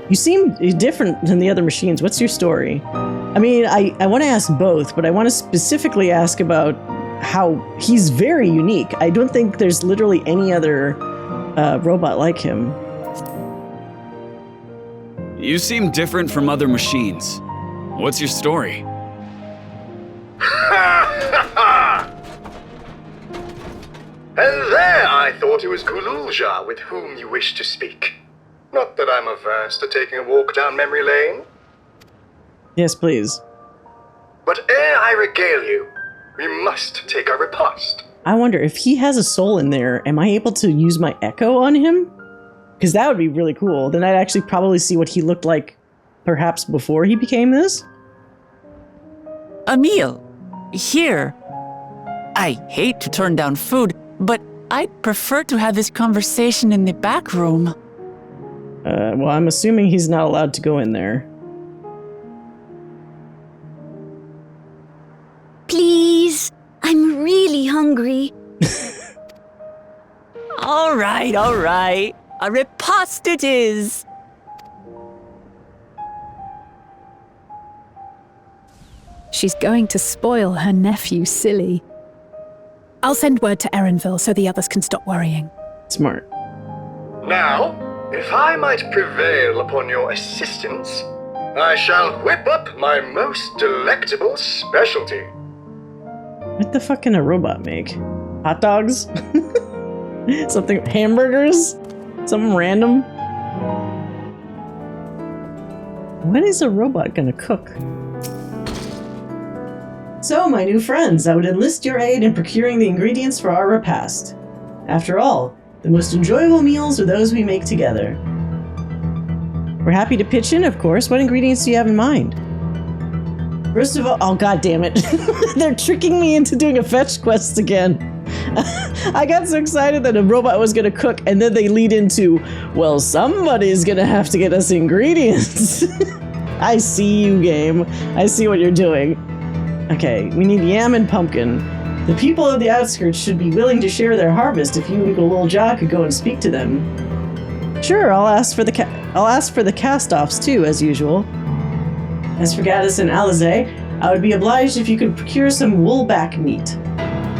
You seem different than the other machines. What's your story? I mean, I want to ask both, but I want to specifically ask about how he's very unique. I don't think there's literally any other robot like him. You seem different from other machines. What's your story? And there I thought it was Galool Ja with whom you wished to speak. Not that I'm averse to taking a walk down memory lane. Yes, please. But ere I regale you, we must take our repast. I wonder if he has a soul in there, am I able to use my echo on him? Because that would be really cool. Then I'd actually probably see what he looked like perhaps before he became this. Emil, here. I hate to turn down food, but I'd prefer to have this conversation in the back room. Well, I'm assuming he's not allowed to go in there. Please, I'm really hungry. All right. A repast it is. She's going to spoil her nephew silly. I'll send word to Erenville so the others can stop worrying. Smart. Now, if I might prevail upon your assistance, I shall whip up my most delectable specialty. What the fuck can a robot make? Hot dogs? Something, hamburgers? Something random? What is a robot gonna cook? So, my new friends, I would enlist your aid in procuring the ingredients for our repast. After all, the most enjoyable meals are those we make together. We're happy to pitch in, of course. What ingredients do you have in mind? First of all, oh god damn it. They're tricking me into doing a fetch quest again. I got so excited that a robot was gonna cook, and then they lead into, well, somebody's gonna have to get us ingredients. I see you, game. I see what you're doing. Okay, we need yam and pumpkin. The people of the outskirts should be willing to share their harvest if you and Galool Ja could go and speak to them. Sure, I'll ask for the cast-offs too, as usual. As for Gaddis and Alizé, I would be obliged if you could procure some woolback meat.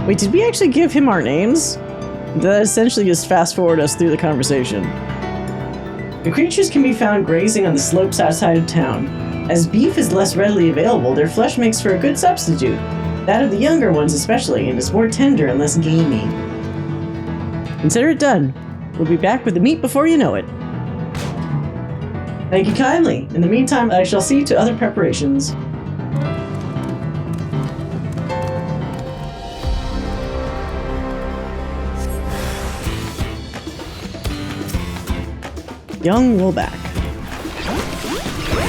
Wait, did we actually give him our names? That essentially just fast-forward us through the conversation. The creatures can be found grazing on the slopes outside of town. As beef is less readily available, their flesh makes for a good substitute. That of the younger ones especially, and is more tender and less gamey. Consider it done. We'll be back with the meat before you know it. Thank you kindly. In the meantime, I shall see to other preparations. Young woolback.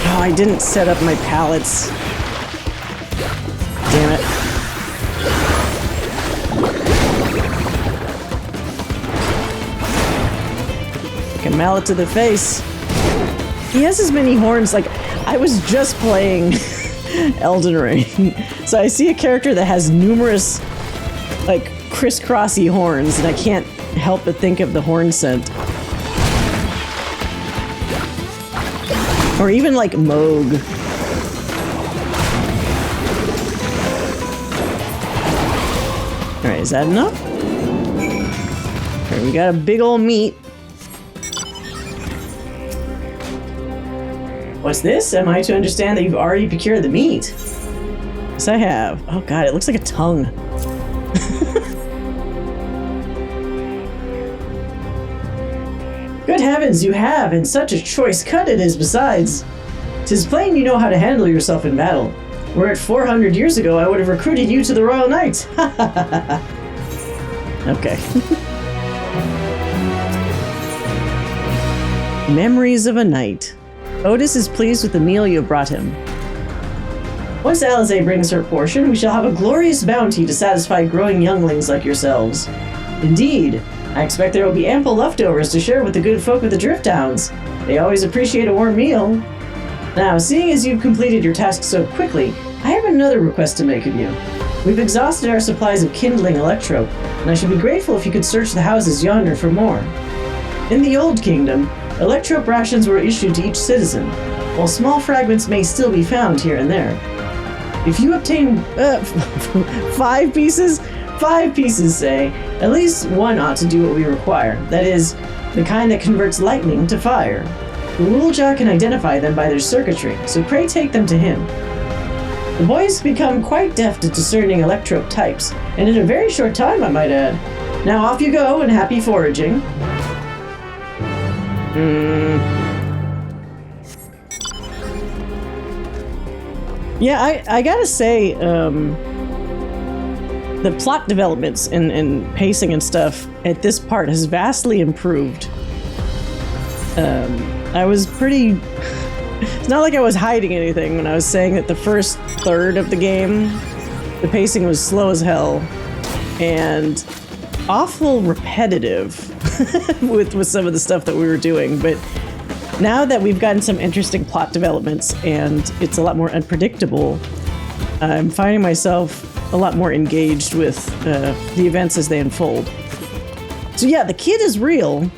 Oh, I didn't set up my pallets. Damn it. Like a mallet to the face. He has as many horns, like, I was just playing Elden Ring. So I see a character that has numerous, like, crisscrossy horns, and I can't help but think of the horn scent. Or even like Moog. Alright, is that enough? Alright, we got a big old meat. What's this? Am I to understand that you've already procured the meat? Yes, I have. Oh god, it looks like a tongue. Good heavens, you have, and such a choice cut it is besides. 'Tis plain you know how to handle yourself in battle. Were it 400 years ago, I would have recruited you to the Royal Knights. Okay. Memories of a night. Otis is pleased with the meal you have brought him. Once Alizé brings her portion, we shall have a glorious bounty to satisfy growing younglings like yourselves. Indeed, I expect there will be ample leftovers to share with the good folk of the Drift Towns. They always appreciate a warm meal. Now, seeing as you've completed your task so quickly, I have another request to make of you. We've exhausted our supplies of kindling electrope, and I should be grateful if you could search the houses yonder for more. In the Old Kingdom, electrope rations were issued to each citizen, while small fragments may still be found here and there. If you obtain 5 pieces, say, at least one ought to do what we require. That is, the kind that converts lightning to fire. Galool Ja can identify them by their circuitry, so pray take them to him. The boy has become quite deft at discerning electrope types, and in a very short time, I might add. Now off you go, and happy foraging. Yeah, I gotta say, the plot developments and pacing and stuff at this part has vastly improved. I was pretty... It's not like I was hiding anything when I was saying that the first third of the game, the pacing was slow as hell and awful repetitive with some of the stuff that we were doing. But now that we've gotten some interesting plot developments and it's a lot more unpredictable, I'm finding myself a lot more engaged with the events as they unfold. So yeah, the kid is real,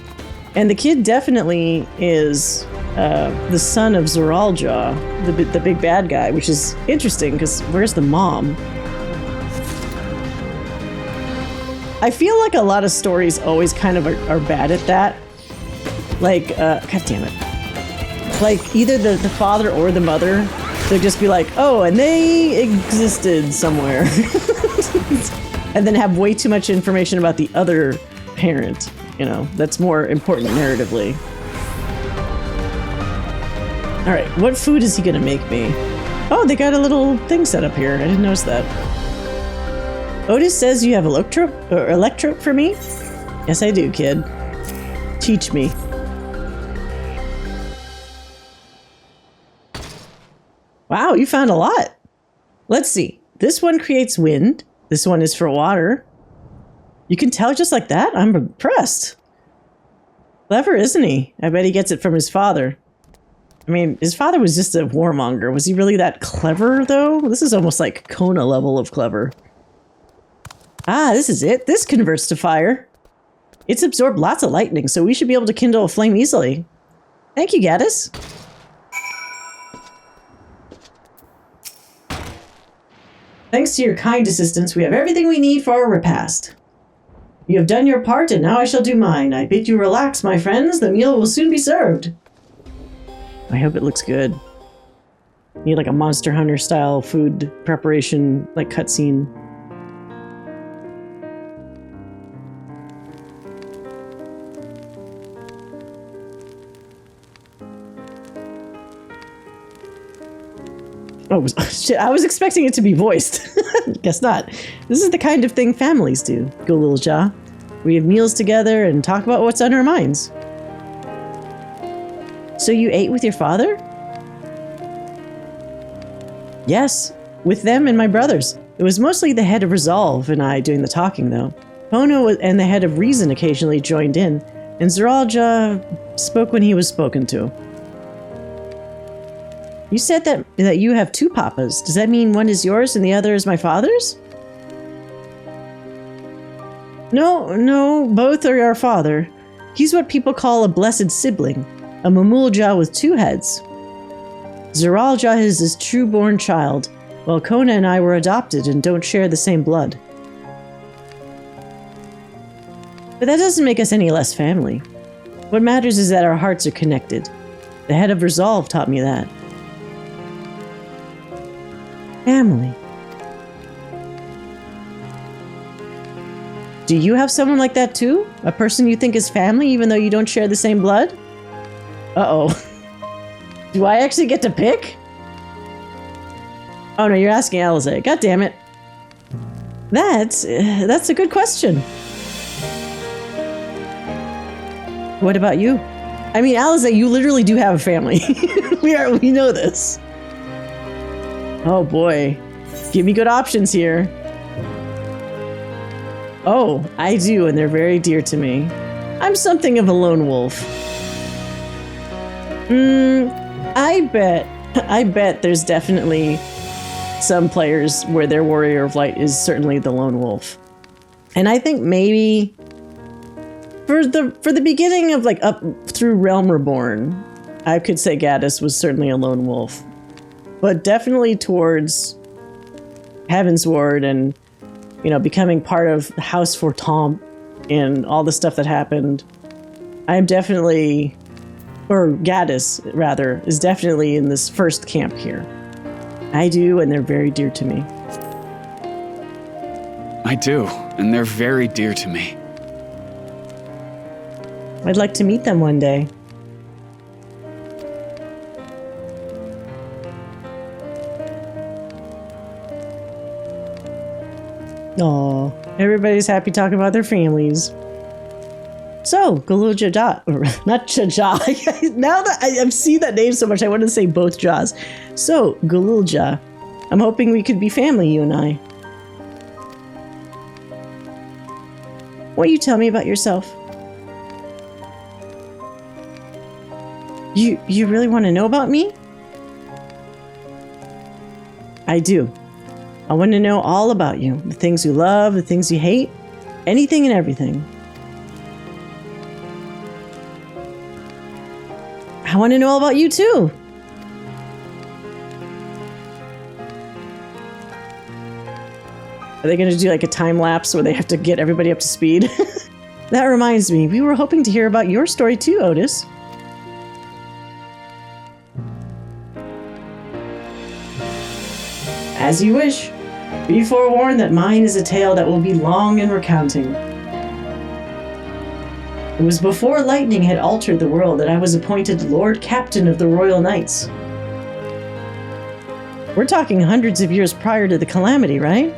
and the kid definitely is the son of Galool Ja, the big bad guy, which is interesting because where's the mom? I feel like a lot of stories always kind of are bad at that. Like, God damn it. Like, either the father or the mother, they'll just be like, oh, and they existed somewhere. And then have way too much information about the other parent, you know, that's more important narratively. All right, what food is he gonna make me? Oh, they got a little thing set up here. I didn't notice that. Otis says you have electrope for me? Yes, I do, kid. Teach me. Wow, you found a lot. Let's see. This one creates wind. This one is for water. You can tell just like that? I'm impressed. Clever, isn't he? I bet he gets it from his father. I mean, his father was just a warmonger. Was he really that clever, though? This is almost like Kona level of clever. Ah, this is it. This converts to fire. It's absorbed lots of lightning, so we should be able to kindle a flame easily. Thank you, Gaddis. Thanks to your kind assistance, we have everything we need for our repast. You have done your part, and now I shall do mine. I bid you relax, my friends. The meal will soon be served. I hope it looks good. Need like a Monster Hunter style food preparation, like cutscene. Oh, shit, I was expecting it to be voiced. Guess not. This is the kind of thing families do, Galool Ja. We have meals together and talk about what's on our minds. So you ate with your father? Yes, with them and my brothers. It was mostly the head of Resolve and I doing the talking, though. Pono and the head of Reason occasionally joined in, and Zoraal Ja spoke when he was spoken to. You said that you have two papas. Does that mean one is yours and the other is my father's? No, both are our father. He's what people call a blessed sibling, a mamool Ja with two heads. Zoraal Ja is his true-born child, while Kona and I were adopted and don't share the same blood. But that doesn't make us any less family. What matters is that our hearts are connected. The head of Resolve taught me that. Family. Do you have someone like that too? A person you think is family even though you don't share the same blood? Uh-oh. Do I actually get to pick? Oh no, you're asking Alize. God damn it. That's a good question. What about you? I mean, Alize, you literally do have a family. We know this. Oh boy. Give me good options here. Oh, I do, and they're very dear to me. I'm something of a lone wolf. I bet there's definitely some players where their warrior of light is certainly the lone wolf. And I think maybe for the beginning of like up through Realm Reborn, I could say Gaddis was certainly a lone wolf. But definitely towards Heavensward and, you know, becoming part of the House for Tom and all the stuff that happened, I'm definitely, or Gaddis rather, is definitely in this first camp here. I do, and they're very dear to me. I do, and they're very dear to me. I'd like to meet them one day. Aw, everybody's happy talking about their families. So, Galool Ja, not Ja. Now that I've seen that name so much, I want to say both Jaws. So, Galool Ja, I'm hoping we could be family, you and I. Won't you tell me about yourself? You really want to know about me? I do. I want to know all about you. The things you love, the things you hate, anything and everything. I want to know all about you too. Are they going to do like a time lapse where they have to get everybody up to speed? That reminds me, we were hoping to hear about your story too, Otis. As you wish. Be forewarned that mine is a tale that will be long in recounting. It was before lightning had altered the world that I was appointed Lord Captain of the Royal Knights. We're talking hundreds of years prior to the calamity, right?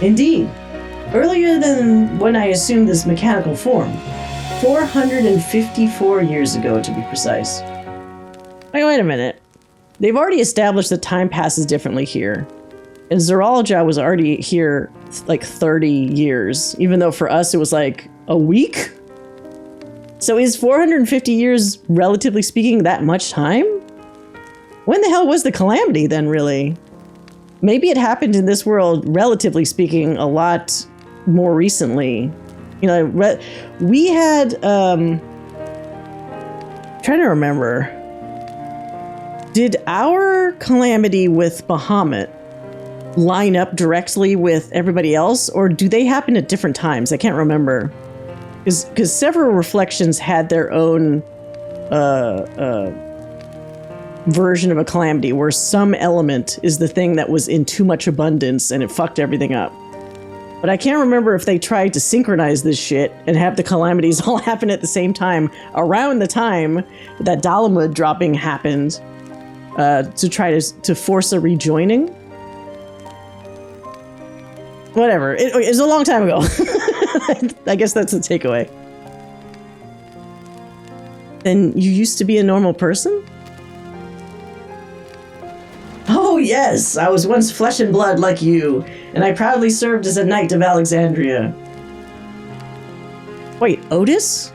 Indeed. Earlier than when I assumed this mechanical form. 454 years ago, to be precise. Wait a minute. They've already established that time passes differently here. And Galool Ja was already here like 30 years, even though for us it was like a week? So is 450 years, relatively speaking, that much time? When the hell was the calamity then, really? Maybe it happened in this world, relatively speaking, a lot more recently. You know, we had, trying to remember. Did our calamity with Bahamut line up directly with everybody else, or do they happen at different times? I can't remember. Because several reflections had their own version of a calamity where some element is the thing that was in too much abundance and it fucked everything up. But I can't remember if they tried to synchronize this shit and have the calamities all happen at the same time around the time that Dalamud dropping happened. To try to force a rejoining. Whatever. It was a long time ago. I guess that's the takeaway. Then you used to be a normal person? Oh yes, I was once flesh and blood like you, and I proudly served as a knight of Alexandria. Wait, Otis?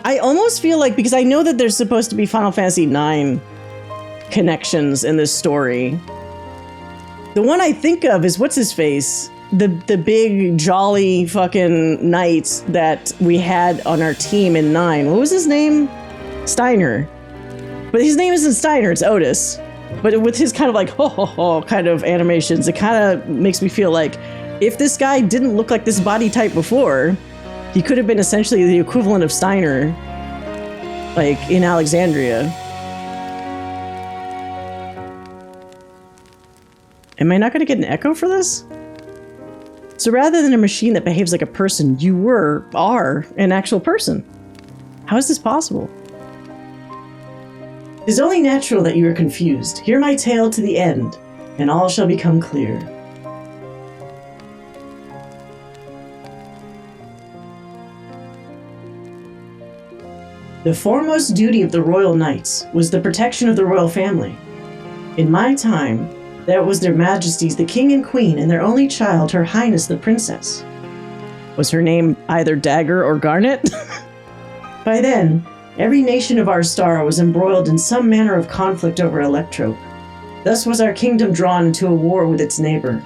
I almost feel like, because I know that there's supposed to be Final Fantasy IX connections in this story. The one I think of is what's his face? The big jolly fucking knight that we had on our team in 9. What was his name? Steiner. But his name isn't Steiner, it's Otis. But with his kind of like ho ho ho kind of animations, it kind of makes me feel like if this guy didn't look like this body type before, he could have been essentially the equivalent of Steiner, like in Alexandria. Am I not going to get an echo for this? So rather than a machine that behaves like a person, you are an actual person. How is this possible? It is only natural that you are confused. Hear my tale to the end, and all shall become clear. The foremost duty of the Royal Knights was the protection of the royal family. In my time, that was their majesties the king and queen and their only child, her highness the princess. Was her name either Dagger or Garnet? By then, every nation of our star was embroiled in some manner of conflict over Electrope. Thus was our kingdom drawn into a war with its neighbor.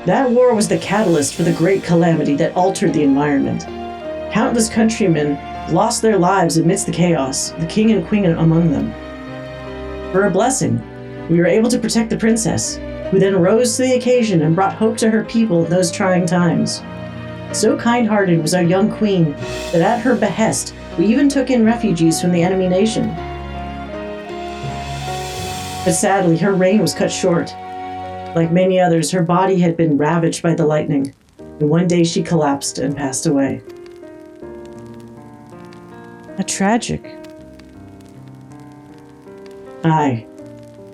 That war was the catalyst for the great calamity that altered the environment. Countless countrymen lost their lives amidst the chaos, the king and queen among them. For a blessing, we were able to protect the princess, who then rose to the occasion and brought hope to her people in those trying times. So kind-hearted was our young queen that at her behest, we even took in refugees from the enemy nation. But sadly, her reign was cut short. Like many others, her body had been ravaged by the lightning, and one day she collapsed and passed away. How tragic. Aye.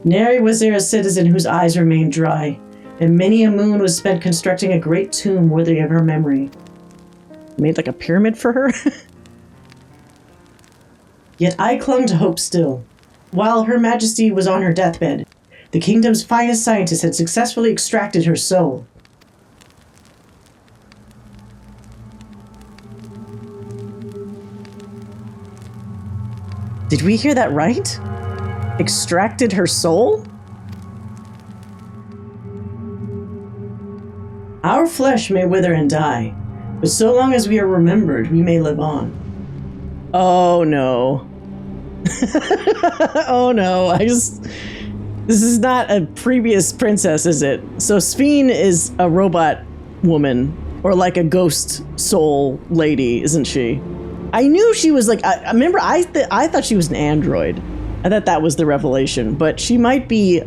Nary was there a citizen whose eyes remained dry, and many a moon was spent constructing a great tomb worthy of her memory. Made like a pyramid for her? Yet I clung to hope still. While Her Majesty was on her deathbed, the kingdom's finest scientists had successfully extracted her soul. Did we hear that right? Extracted her soul? Our flesh may wither and die, but so long as we are remembered, we may live on. Oh no. Oh no, This is not a previous princess, is it? So Sphene is a robot woman, or like a ghost soul lady, isn't she? I knew she was like, I remember I thought she was an android. I thought that was the revelation, but she might be,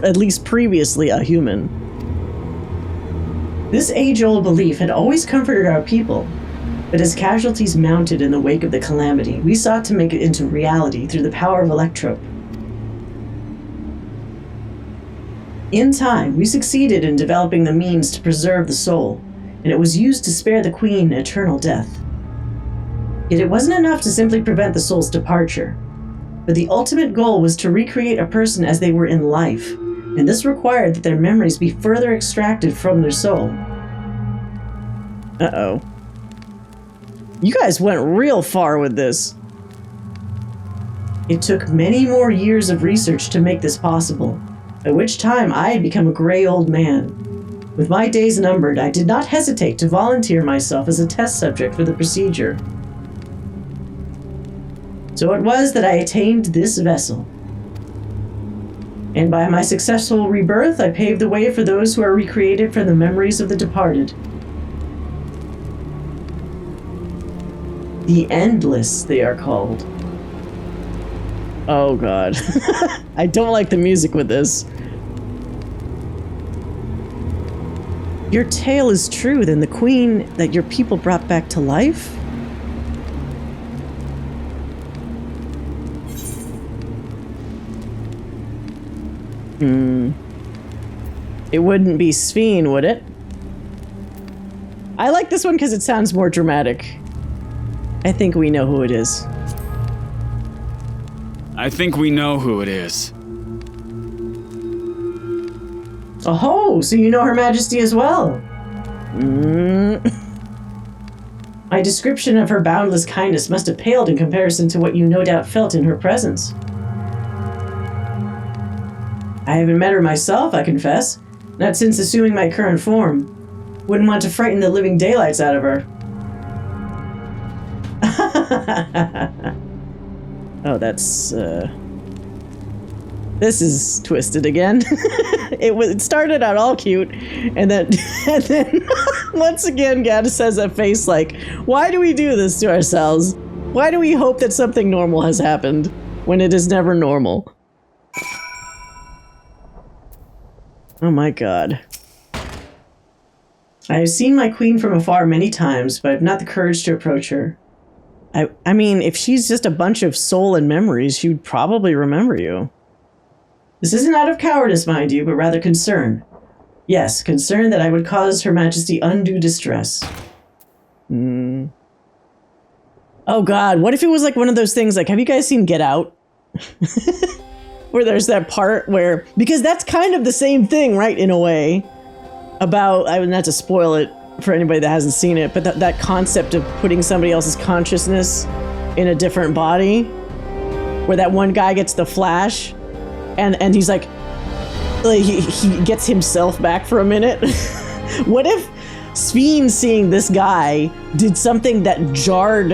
at least previously, a human. This age-old belief had always comforted our people, but as casualties mounted in the wake of the calamity, we sought to make it into reality through the power of Electrope. In time, we succeeded in developing the means to preserve the soul, and it was used to spare the Queen eternal death. Yet it wasn't enough to simply prevent the soul's departure, but the ultimate goal was to recreate a person as they were in life, and this required that their memories be further extracted from their soul. Uh-oh. You guys went real far with this. It took many more years of research to make this possible, by which time I had become a gray old man. With my days numbered, I did not hesitate to volunteer myself as a test subject for the procedure. So it was that I attained this vessel. And by my successful rebirth, I paved the way for those who are recreated from the memories of the departed. The Endless, they are called. Oh god. I don't like the music with this. Your tale is true, then the queen that your people brought back to life? It wouldn't be Sphene, would it? I like this one because it sounds more dramatic. I think we know who it is. I think we know who it is. Oh, so you know Her Majesty as well. My description of her boundless kindness must have paled in comparison to what you no doubt felt in her presence. I haven't met her myself, I confess. Not since assuming my current form. Wouldn't want to frighten the living daylights out of her. Oh, that's, This is twisted again. It started out all cute, and then once again, Gaddis has a face like, why do we do this to ourselves? Why do we hope that something normal has happened when it is never normal? Oh my god. I have seen my queen from afar many times, but I have not the courage to approach her. I mean, if she's just a bunch of soul and memories, she would probably remember you. This isn't out of cowardice, mind you, but rather concern. Yes, concern that I would cause Her Majesty undue distress. Oh god, what if it was like one of those things, like, have you guys seen Get Out? Where there's that part where, because that's kind of the same thing, right, in a way, about, I would not to spoil it for anybody that hasn't seen it, but that concept of putting somebody else's consciousness in a different body, where that one guy gets the flash, and he's like he gets himself back for a minute. What if Sphene, seeing this guy, did something that jarred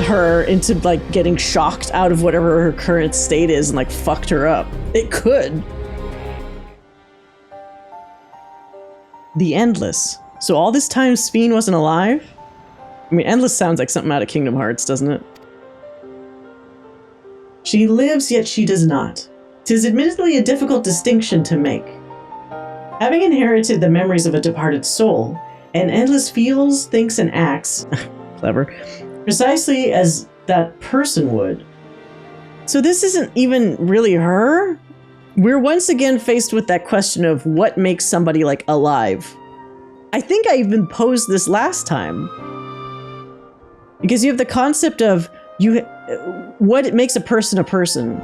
her into like getting shocked out of whatever her current state is and like fucked her up? It could. The Endless. So all this time Sphene wasn't alive? I mean, Endless sounds like something out of Kingdom Hearts, doesn't it? She lives, yet she does not. 'Tis admittedly a difficult distinction to make. Having inherited the memories of a departed soul, an Endless feels, thinks, and acts, clever, precisely as that person would. So this isn't even really her? We're once again faced with that question of what makes somebody, like, alive. I think I even posed this last time. Because you have the concept of what makes a person a person.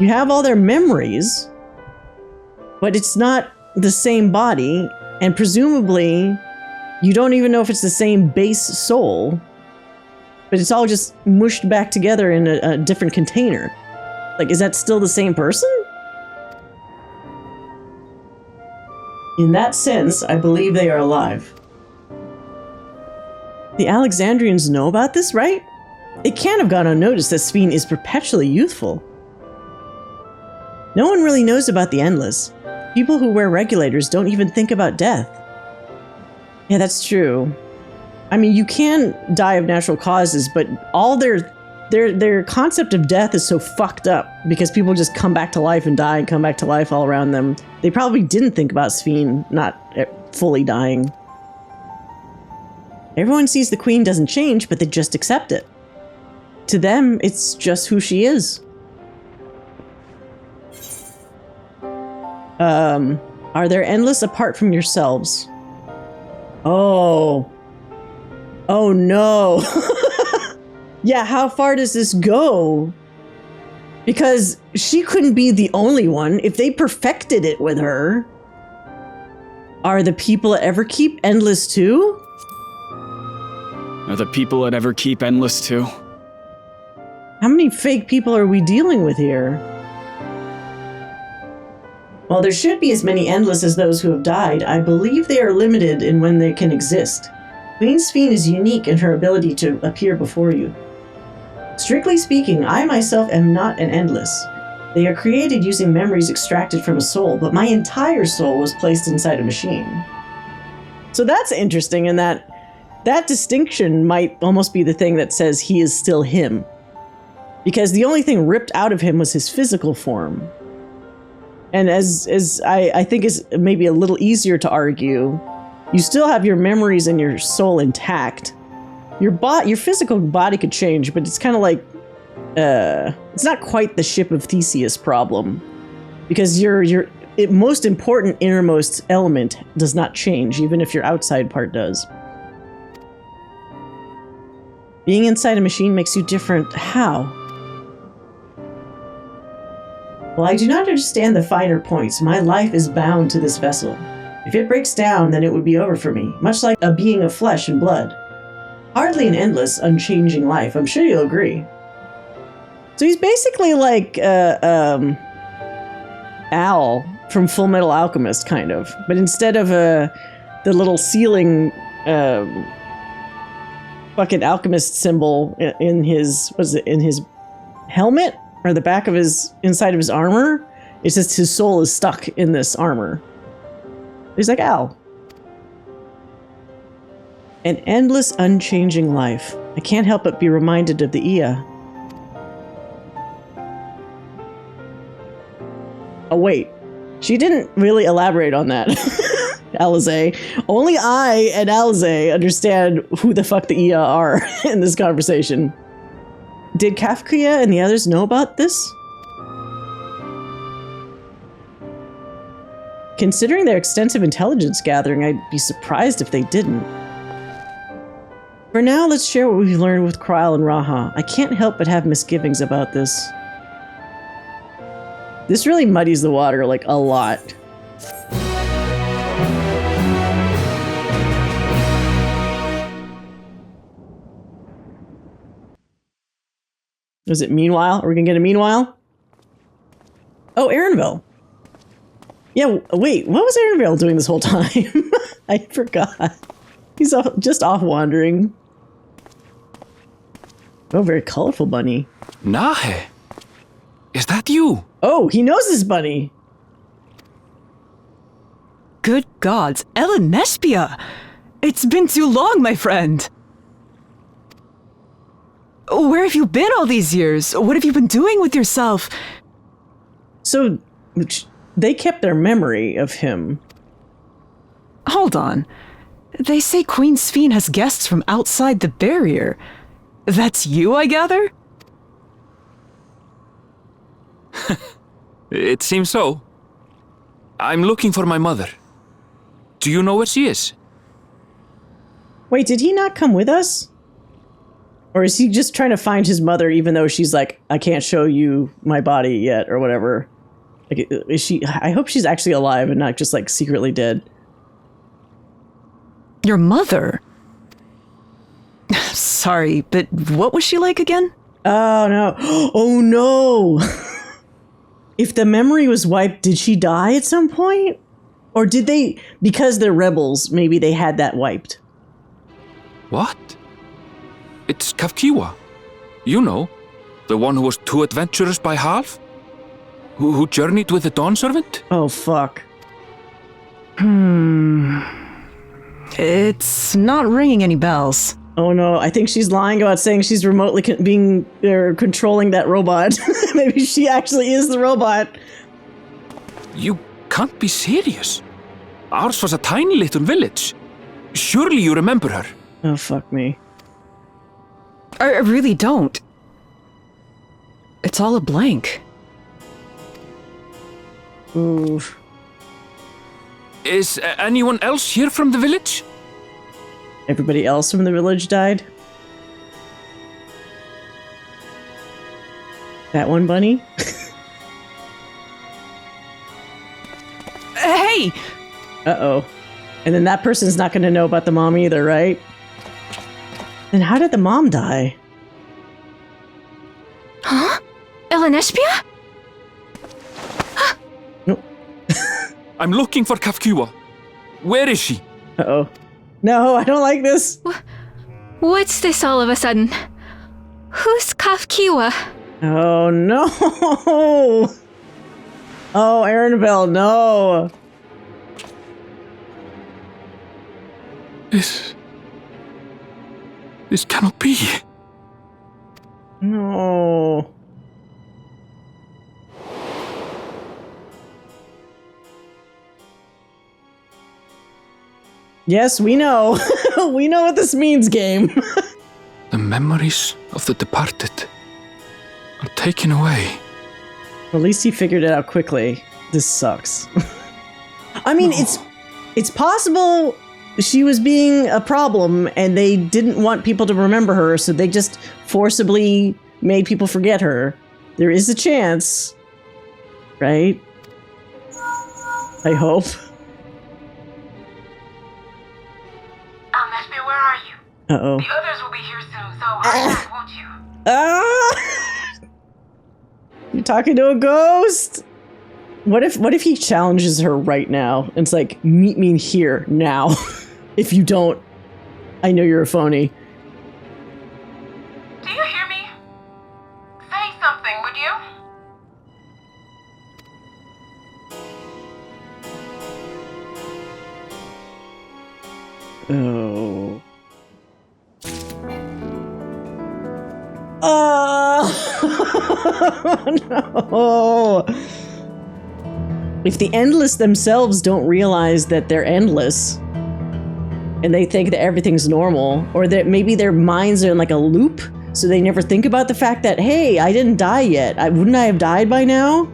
You have all their memories, but it's not the same body, and presumably you don't even know if it's the same base soul, but it's all just mushed back together in a different container. Like, is that still the same person? In that sense, I believe they are alive. The Alexandrians know about this, right? It can't have gone unnoticed that Sphene is perpetually youthful. No one really knows about the Endless. People who wear regulators don't even think about death. Yeah, that's true. I mean, you can die of natural causes, but all their concept of death is so fucked up because people just come back to life and die and come back to life all around them. They probably didn't think about Sphene not fully dying. Everyone sees the queen doesn't change, but they just accept it. To them, it's just who she is. Are there endless apart from yourselves? Oh. Oh no. Yeah, how far does this go? Because she couldn't be the only one. If they perfected it with her, are the people at Everkeep endless too? Are the people at Everkeep endless too? How many fake people are we dealing with here? While there should be as many endless as those who have died, I believe they are limited in when they can exist. Queen Sphene is unique in her ability to appear before you. Strictly speaking, I myself am not an endless. They are created using memories extracted from a soul, but my entire soul was placed inside a machine. So that's interesting in that distinction might almost be the thing that says he is still him. Because the only thing ripped out of him was his physical form. And as I think is maybe a little easier to argue, you still have your memories and your soul intact. Your physical body could change, but it's kind of like, it's not quite the ship of Theseus problem. Because your most important innermost element does not change, even if your outside part does. Being inside a machine makes you different. How? Well, I do not understand the finer points. My life is bound to this vessel. If it breaks down, then it would be over for me, much like a being of flesh and blood. Hardly an endless, unchanging life. I'm sure you'll agree. So he's basically like Al from Full Metal Alchemist, kind of. But instead of the little ceiling fucking alchemist symbol in his, in his helmet? Or the back of inside of his armor, it's just his soul is stuck in this armor. He's like, Al. An endless, unchanging life. I can't help but be reminded of the Ia. Oh, wait. She didn't really elaborate on that. Alize. Only I and Alize understand who the fuck the Ia are in this conversation. Did Cahciua and the others know about this? Considering their extensive intelligence gathering, I'd be surprised if they didn't. For now, let's share what we've learned with Krile and Raha. I can't help but have misgivings about this. This really muddies the water, like, a lot. Was it meanwhile? Are we gonna get a meanwhile? Oh, Erenville. Yeah, wait, what was Erenville doing this whole time? I forgot. He's just off wandering. Oh, very colorful bunny. Nahe, is that you? Oh, he knows this bunny. Good gods, Ellen Nespia! It's been too long, my friend! Where have you been all these years? What have you been doing with yourself? So, they kept their memory of him. Hold on. They say Queen Sphene has guests from outside the barrier. That's you, I gather? It seems so. I'm looking for my mother. Do you know where she is? Wait, did he not come with us? Or is he just trying to find his mother even though she's like, I can't show you my body yet, or whatever? Like, is she? I hope she's actually alive and not just like secretly dead. Your mother? Sorry, but what was she like again? Oh no. Oh no! If the memory was wiped, did she die at some point? Or did they, because they're rebels, maybe they had that wiped? What? It's Cahciua. You know, the one who was too adventurous by half? who journeyed with the Dawn Servant? Oh, fuck. It's not ringing any bells. Oh no, I think she's lying about saying she's remotely controlling that robot. Maybe she actually is the robot. You can't be serious. Ours was a tiny little village. Surely you remember her. Oh, fuck me. I really don't. It's all a blank. Ooh. Is anyone else here from the village? Everybody else from the village died? That one bunny? Hey! Uh-oh. And then that person's not going to know about the mom either, right? Then how did the mom die? Huh? Elenespia? I'm looking for Cahciua. Where is she? Uh-oh. No, I don't like this. What's this all of a sudden? Who's Cahciua? Oh, no. Oh, Erenville, no. This cannot be. No. Yes, we know. We know what this means, game. The memories of the departed are taken away. At least he figured it out quickly. This sucks. I mean, it's possible she was being a problem and they didn't want people to remember her, so they just forcibly made people forget her. There is a chance, right? I hope. Nespia, where are you? Uh-oh. The others will be here soon, so hurry back, won't you? Ah! You're talking to a ghost? What if he challenges her right now? And it's like, meet me here now. If you don't, I know you're a phony. Do you hear me? Say something, would you? Oh. Oh no. If the Endless themselves don't realize that they're endless, and they think that everything's normal, or that maybe their minds are in like a loop, so they never think about the fact that, hey, I didn't die yet. Wouldn't I have died by now?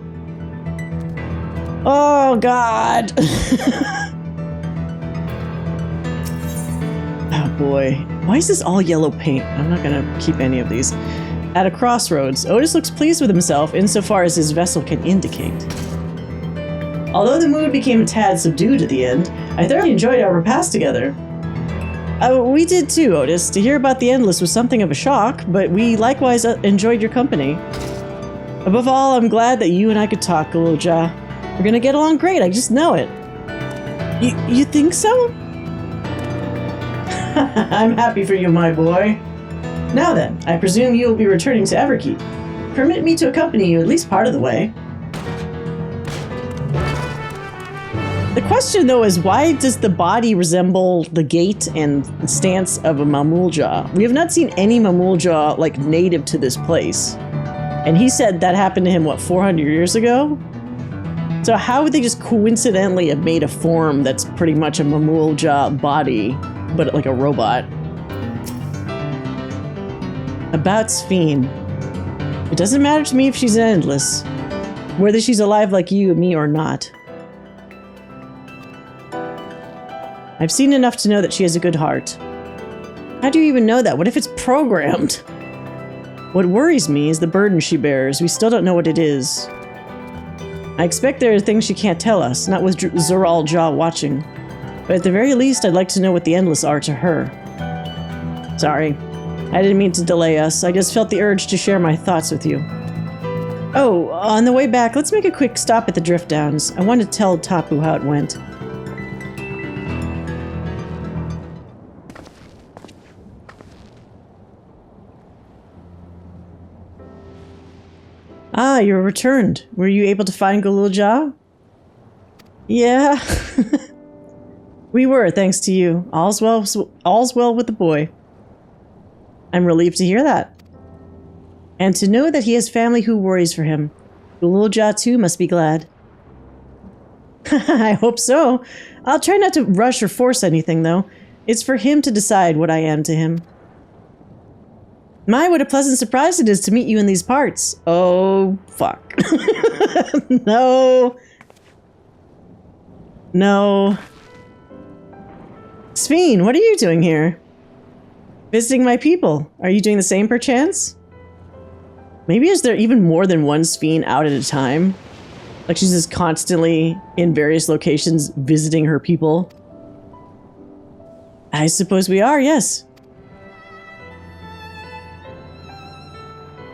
Oh, God. Oh, boy. Why is this all yellow paint? I'm not gonna keep any of these. At a crossroads, Otis looks pleased with himself insofar as his vessel can indicate. Although the mood became a tad subdued at the end, I thoroughly enjoyed our repast together. We did too, Otis. To hear about the Endless was something of a shock, but we likewise enjoyed your company. Above all, I'm glad that you and I could talk, Galool Ja. We're gonna get along great, I just know it. You think so? I'm happy for you, my boy. Now then, I presume you will be returning to Everkeep. Permit me to accompany you at least part of the way. The question, though, is why does the body resemble the gait and stance of a mamool Ja? We have not seen any mamool Ja, like, native to this place. And he said that happened to him, what, 400 years ago? So how would they just coincidentally have made a form that's pretty much a mamool Ja body, but like a robot? About Sphene. It doesn't matter to me if she's endless, whether she's alive like you and me or not. I've seen enough to know that she has a good heart. How do you even know that? What if it's programmed? What worries me is the burden she bears. We still don't know what it is. I expect there are things she can't tell us, not with Zoral Ja watching. But at the very least, I'd like to know what the Endless are to her. Sorry. I didn't mean to delay us. I just felt the urge to share my thoughts with you. Oh, on the way back, let's make a quick stop at the Drift Downs. I want to tell Tapu how it went. Ah, you're returned. Were you able to find Galool Ja? Yeah. We were, thanks to you. All's well with the boy. I'm relieved to hear that. And to know that he has family who worries for him. Galool Ja too must be glad. I hope so. I'll try not to rush or force anything, though. It's for him to decide what I am to him. My, what a pleasant surprise it is to meet you in these parts. Oh, fuck. No. No. Sphene, what are you doing here? Visiting my people. Are you doing the same, perchance? Maybe is there even more than one Sphene out at a time? Like she's just constantly in various locations visiting her people? I suppose we are, yes.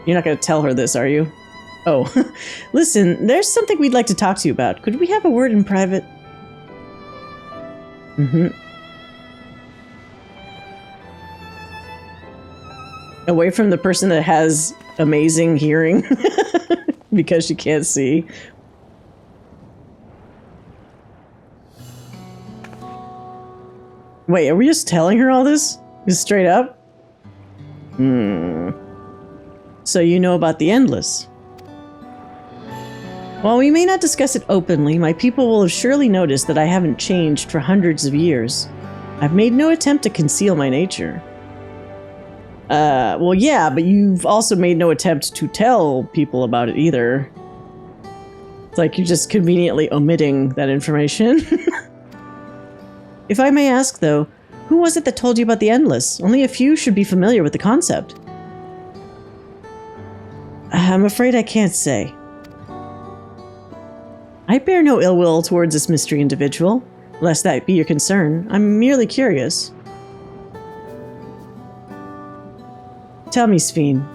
You're not going to tell her this, are you? Oh, listen, there's something we'd like to talk to you about. Could we have a word in private? Away from the person that has amazing hearing because she can't see. Wait, are we just telling her all this? Just straight up? So you know about the Endless. While we may not discuss it openly, my people will have surely noticed that I haven't changed for hundreds of years. I've made no attempt to conceal my nature. Well, yeah, but you've also made no attempt to tell people about it either. It's like you're just conveniently omitting that information. If I may ask, though, who was it that told you about the Endless? Only a few should be familiar with the concept. I'm afraid I can't say. I bear no ill will towards this mystery individual, lest that be your concern. I'm merely curious. Tell me, Sphene.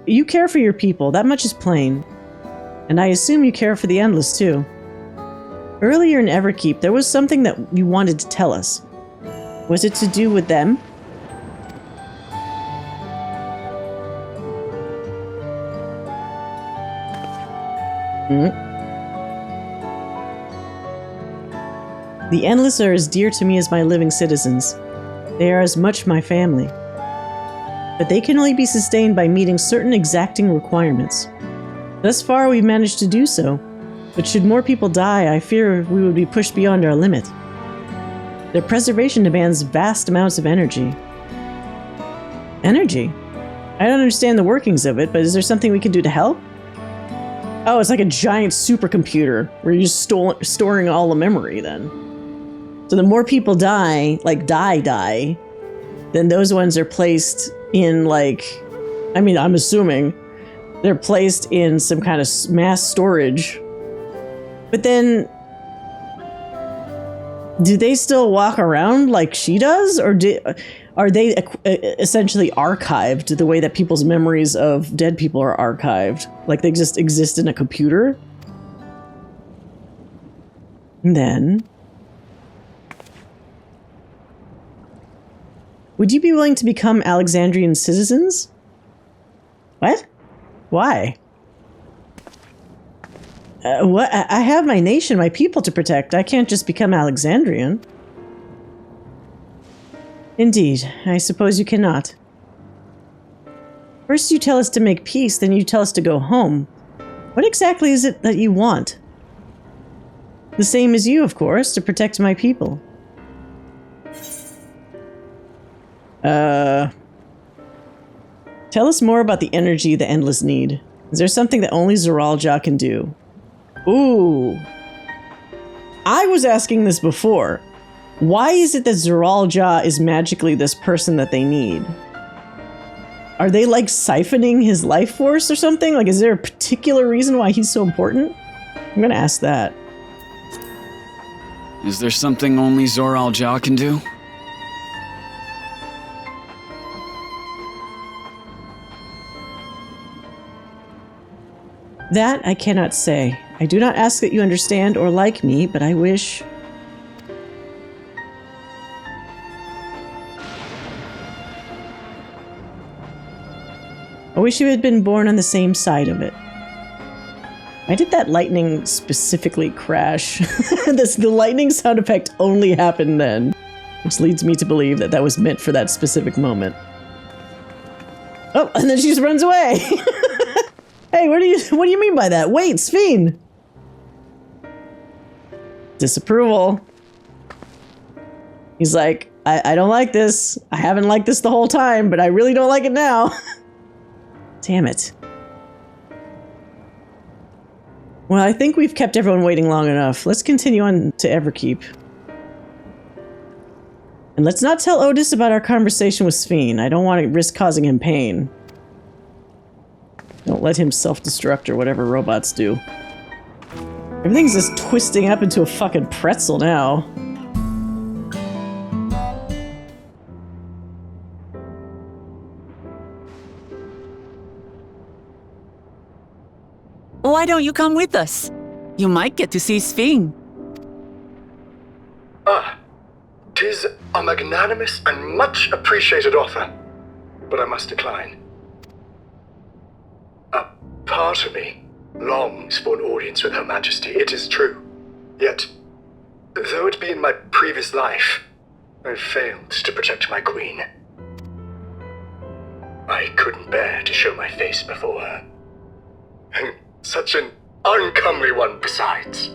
You care for your people, that much is plain. And I assume you care for the Endless, too. Earlier in Everkeep, there was something that you wanted to tell us. Was it to do with them? The Endless are as dear to me as my living citizens. They are as much my family. But they can only be sustained by meeting certain exacting requirements. Thus far, we've managed to do so. But should more people die, I fear we would be pushed beyond our limit. Their preservation demands vast amounts of energy. Energy? I don't understand the workings of it, but is there something we can do to help? Oh, it's like a giant supercomputer where you're just storing all the memory then. So the more people die, like die, then those ones are placed in like, I mean, I'm assuming they're placed in some kind of mass storage. But then, do they still walk around like she does? Or are they essentially archived the way that people's memories of dead people are archived? Like they just exist in a computer? And then, would you be willing to become Alexandrian citizens? What? Why? What? I have my nation, my people to protect. I can't just become Alexandrian. Indeed, I suppose you cannot. First you tell us to make peace, then you tell us to go home. What exactly is it that you want? The same as you, of course, to protect my people. Tell us more about the energy the Endless need. Is there something that only Zoraal Ja can do? Ooh. I was asking this before. Why is it that Zoraal Ja is magically this person that they need? Are they like siphoning his life force or something? Like, is there a particular reason why he's so important? I'm gonna ask that. Is there something only Zoraal Ja can do? That I cannot say. I do not ask that you understand or like me, but I wish... I wish you had been born on the same side of it. Why did that lightning specifically crash? The lightning sound effect only happened then, which leads me to believe that that was meant for that specific moment. Oh, and then she just runs away. Hey, what do you mean by that? Wait, Sphene. Disapproval. He's like, I don't like this. I haven't liked this the whole time, but I really don't like it now. Damn it. Well, I think we've kept everyone waiting long enough. Let's continue on to Everkeep. And let's not tell Otis about our conversation with Sphene. I don't want to risk causing him pain. Don't let him self-destruct or whatever robots do. Everything's just twisting up into a fucking pretzel now. Why don't you come with us? You might get to see Sphene. Ah, 'tis a magnanimous and much appreciated offer, but I must decline. A part of me longs for an audience with Her Majesty, it is true. Yet, though it be in my previous life, I failed to protect my queen. I couldn't bear to show my face before her. And such an uncomely one besides.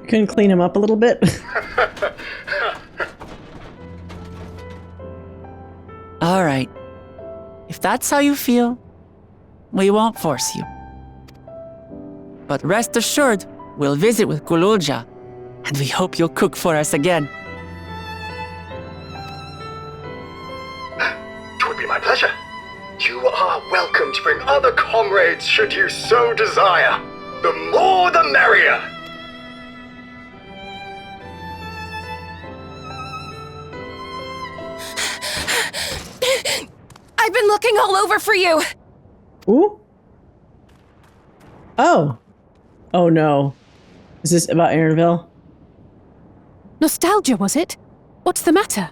Couldn't clean him up a little bit? All right. If that's how you feel, we won't force you. But rest assured, we'll visit with Galool Ja, and we hope you'll cook for us again. It would be my pleasure. You are welcome to bring other comrades should you so desire. The more the merrier. I've been looking all over for you. Ooh? Oh. Oh no. Is this about Erenville? Nostalgia, was it? What's the matter?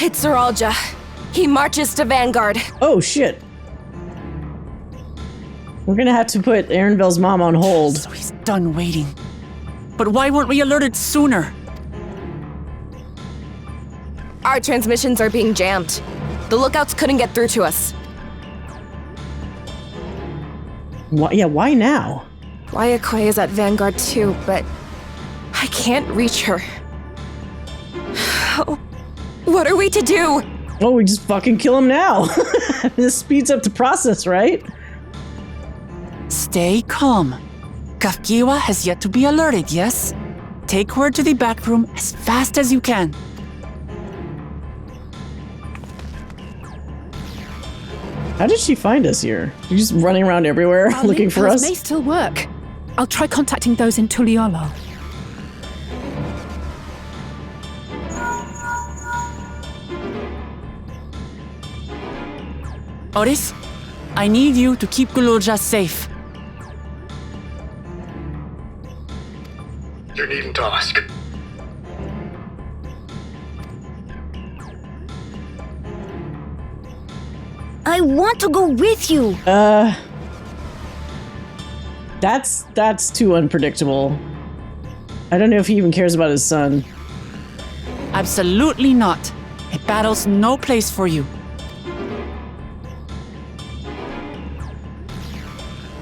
It's Zoraal Ja. He marches to Vanguard. Oh shit. We're gonna have to put Erenville's mom on hold. So he's done waiting. But why weren't we alerted sooner? Our transmissions are being jammed. The lookouts couldn't get through to us. Why now? Wayakwe is at Vanguard too, but I can't reach her. What are we to do? Oh, we just fucking kill him now. This speeds up the process, right? Stay calm. Cahciua has yet to be alerted, yes? Take her to the Backroom as fast as you can. How did she find us here? You're just running around everywhere looking for us? May still work. I'll try contacting those in Tuliolo. Otis, I need you to keep Galool Ja safe. You needn't ask. I want to go with you. That's too unpredictable. I don't know if he even cares about his son. Absolutely not. A battle's no place for you.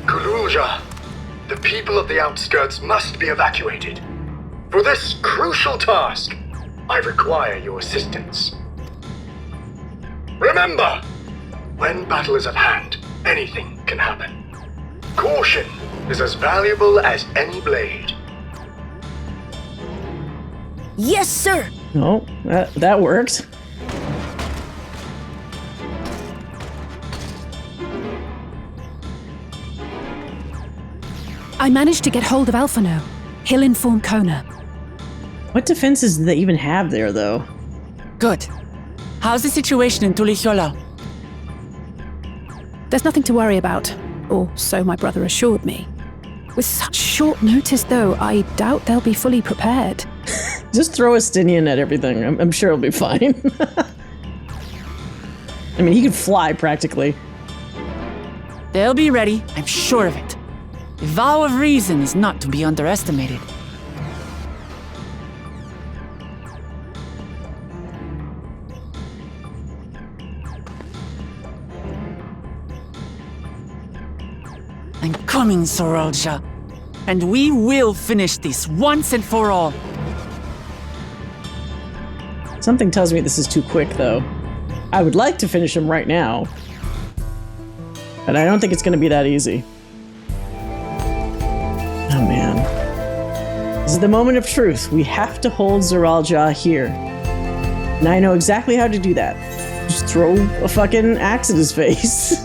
Galool Ja, the people of the outskirts must be evacuated. For this crucial task, I require your assistance. Remember, when battle is at hand, anything can happen. Caution is as valuable as any blade. Yes, sir. Oh, that worked. I managed to get hold of Alphano. He'll inform Kona. What defenses do they even have there, though? Good. How's the situation in Tuliolo? There's nothing to worry about, or so my brother assured me. With such short notice, though, I doubt they'll be fully prepared. Just throw a Stinian at everything. I'm sure it'll be fine. I mean, he could fly practically. They'll be ready, I'm sure of it. The vow of reason is not to be underestimated. I'm coming, Galool Ja, and we will finish this once and for all. Something tells me this is too quick, though. I would like to finish him right now, but I don't think it's going to be that easy. Oh, man. This is the moment of truth. We have to hold Galool Ja here. And I know exactly how to do that. Just throw a fucking axe at his face.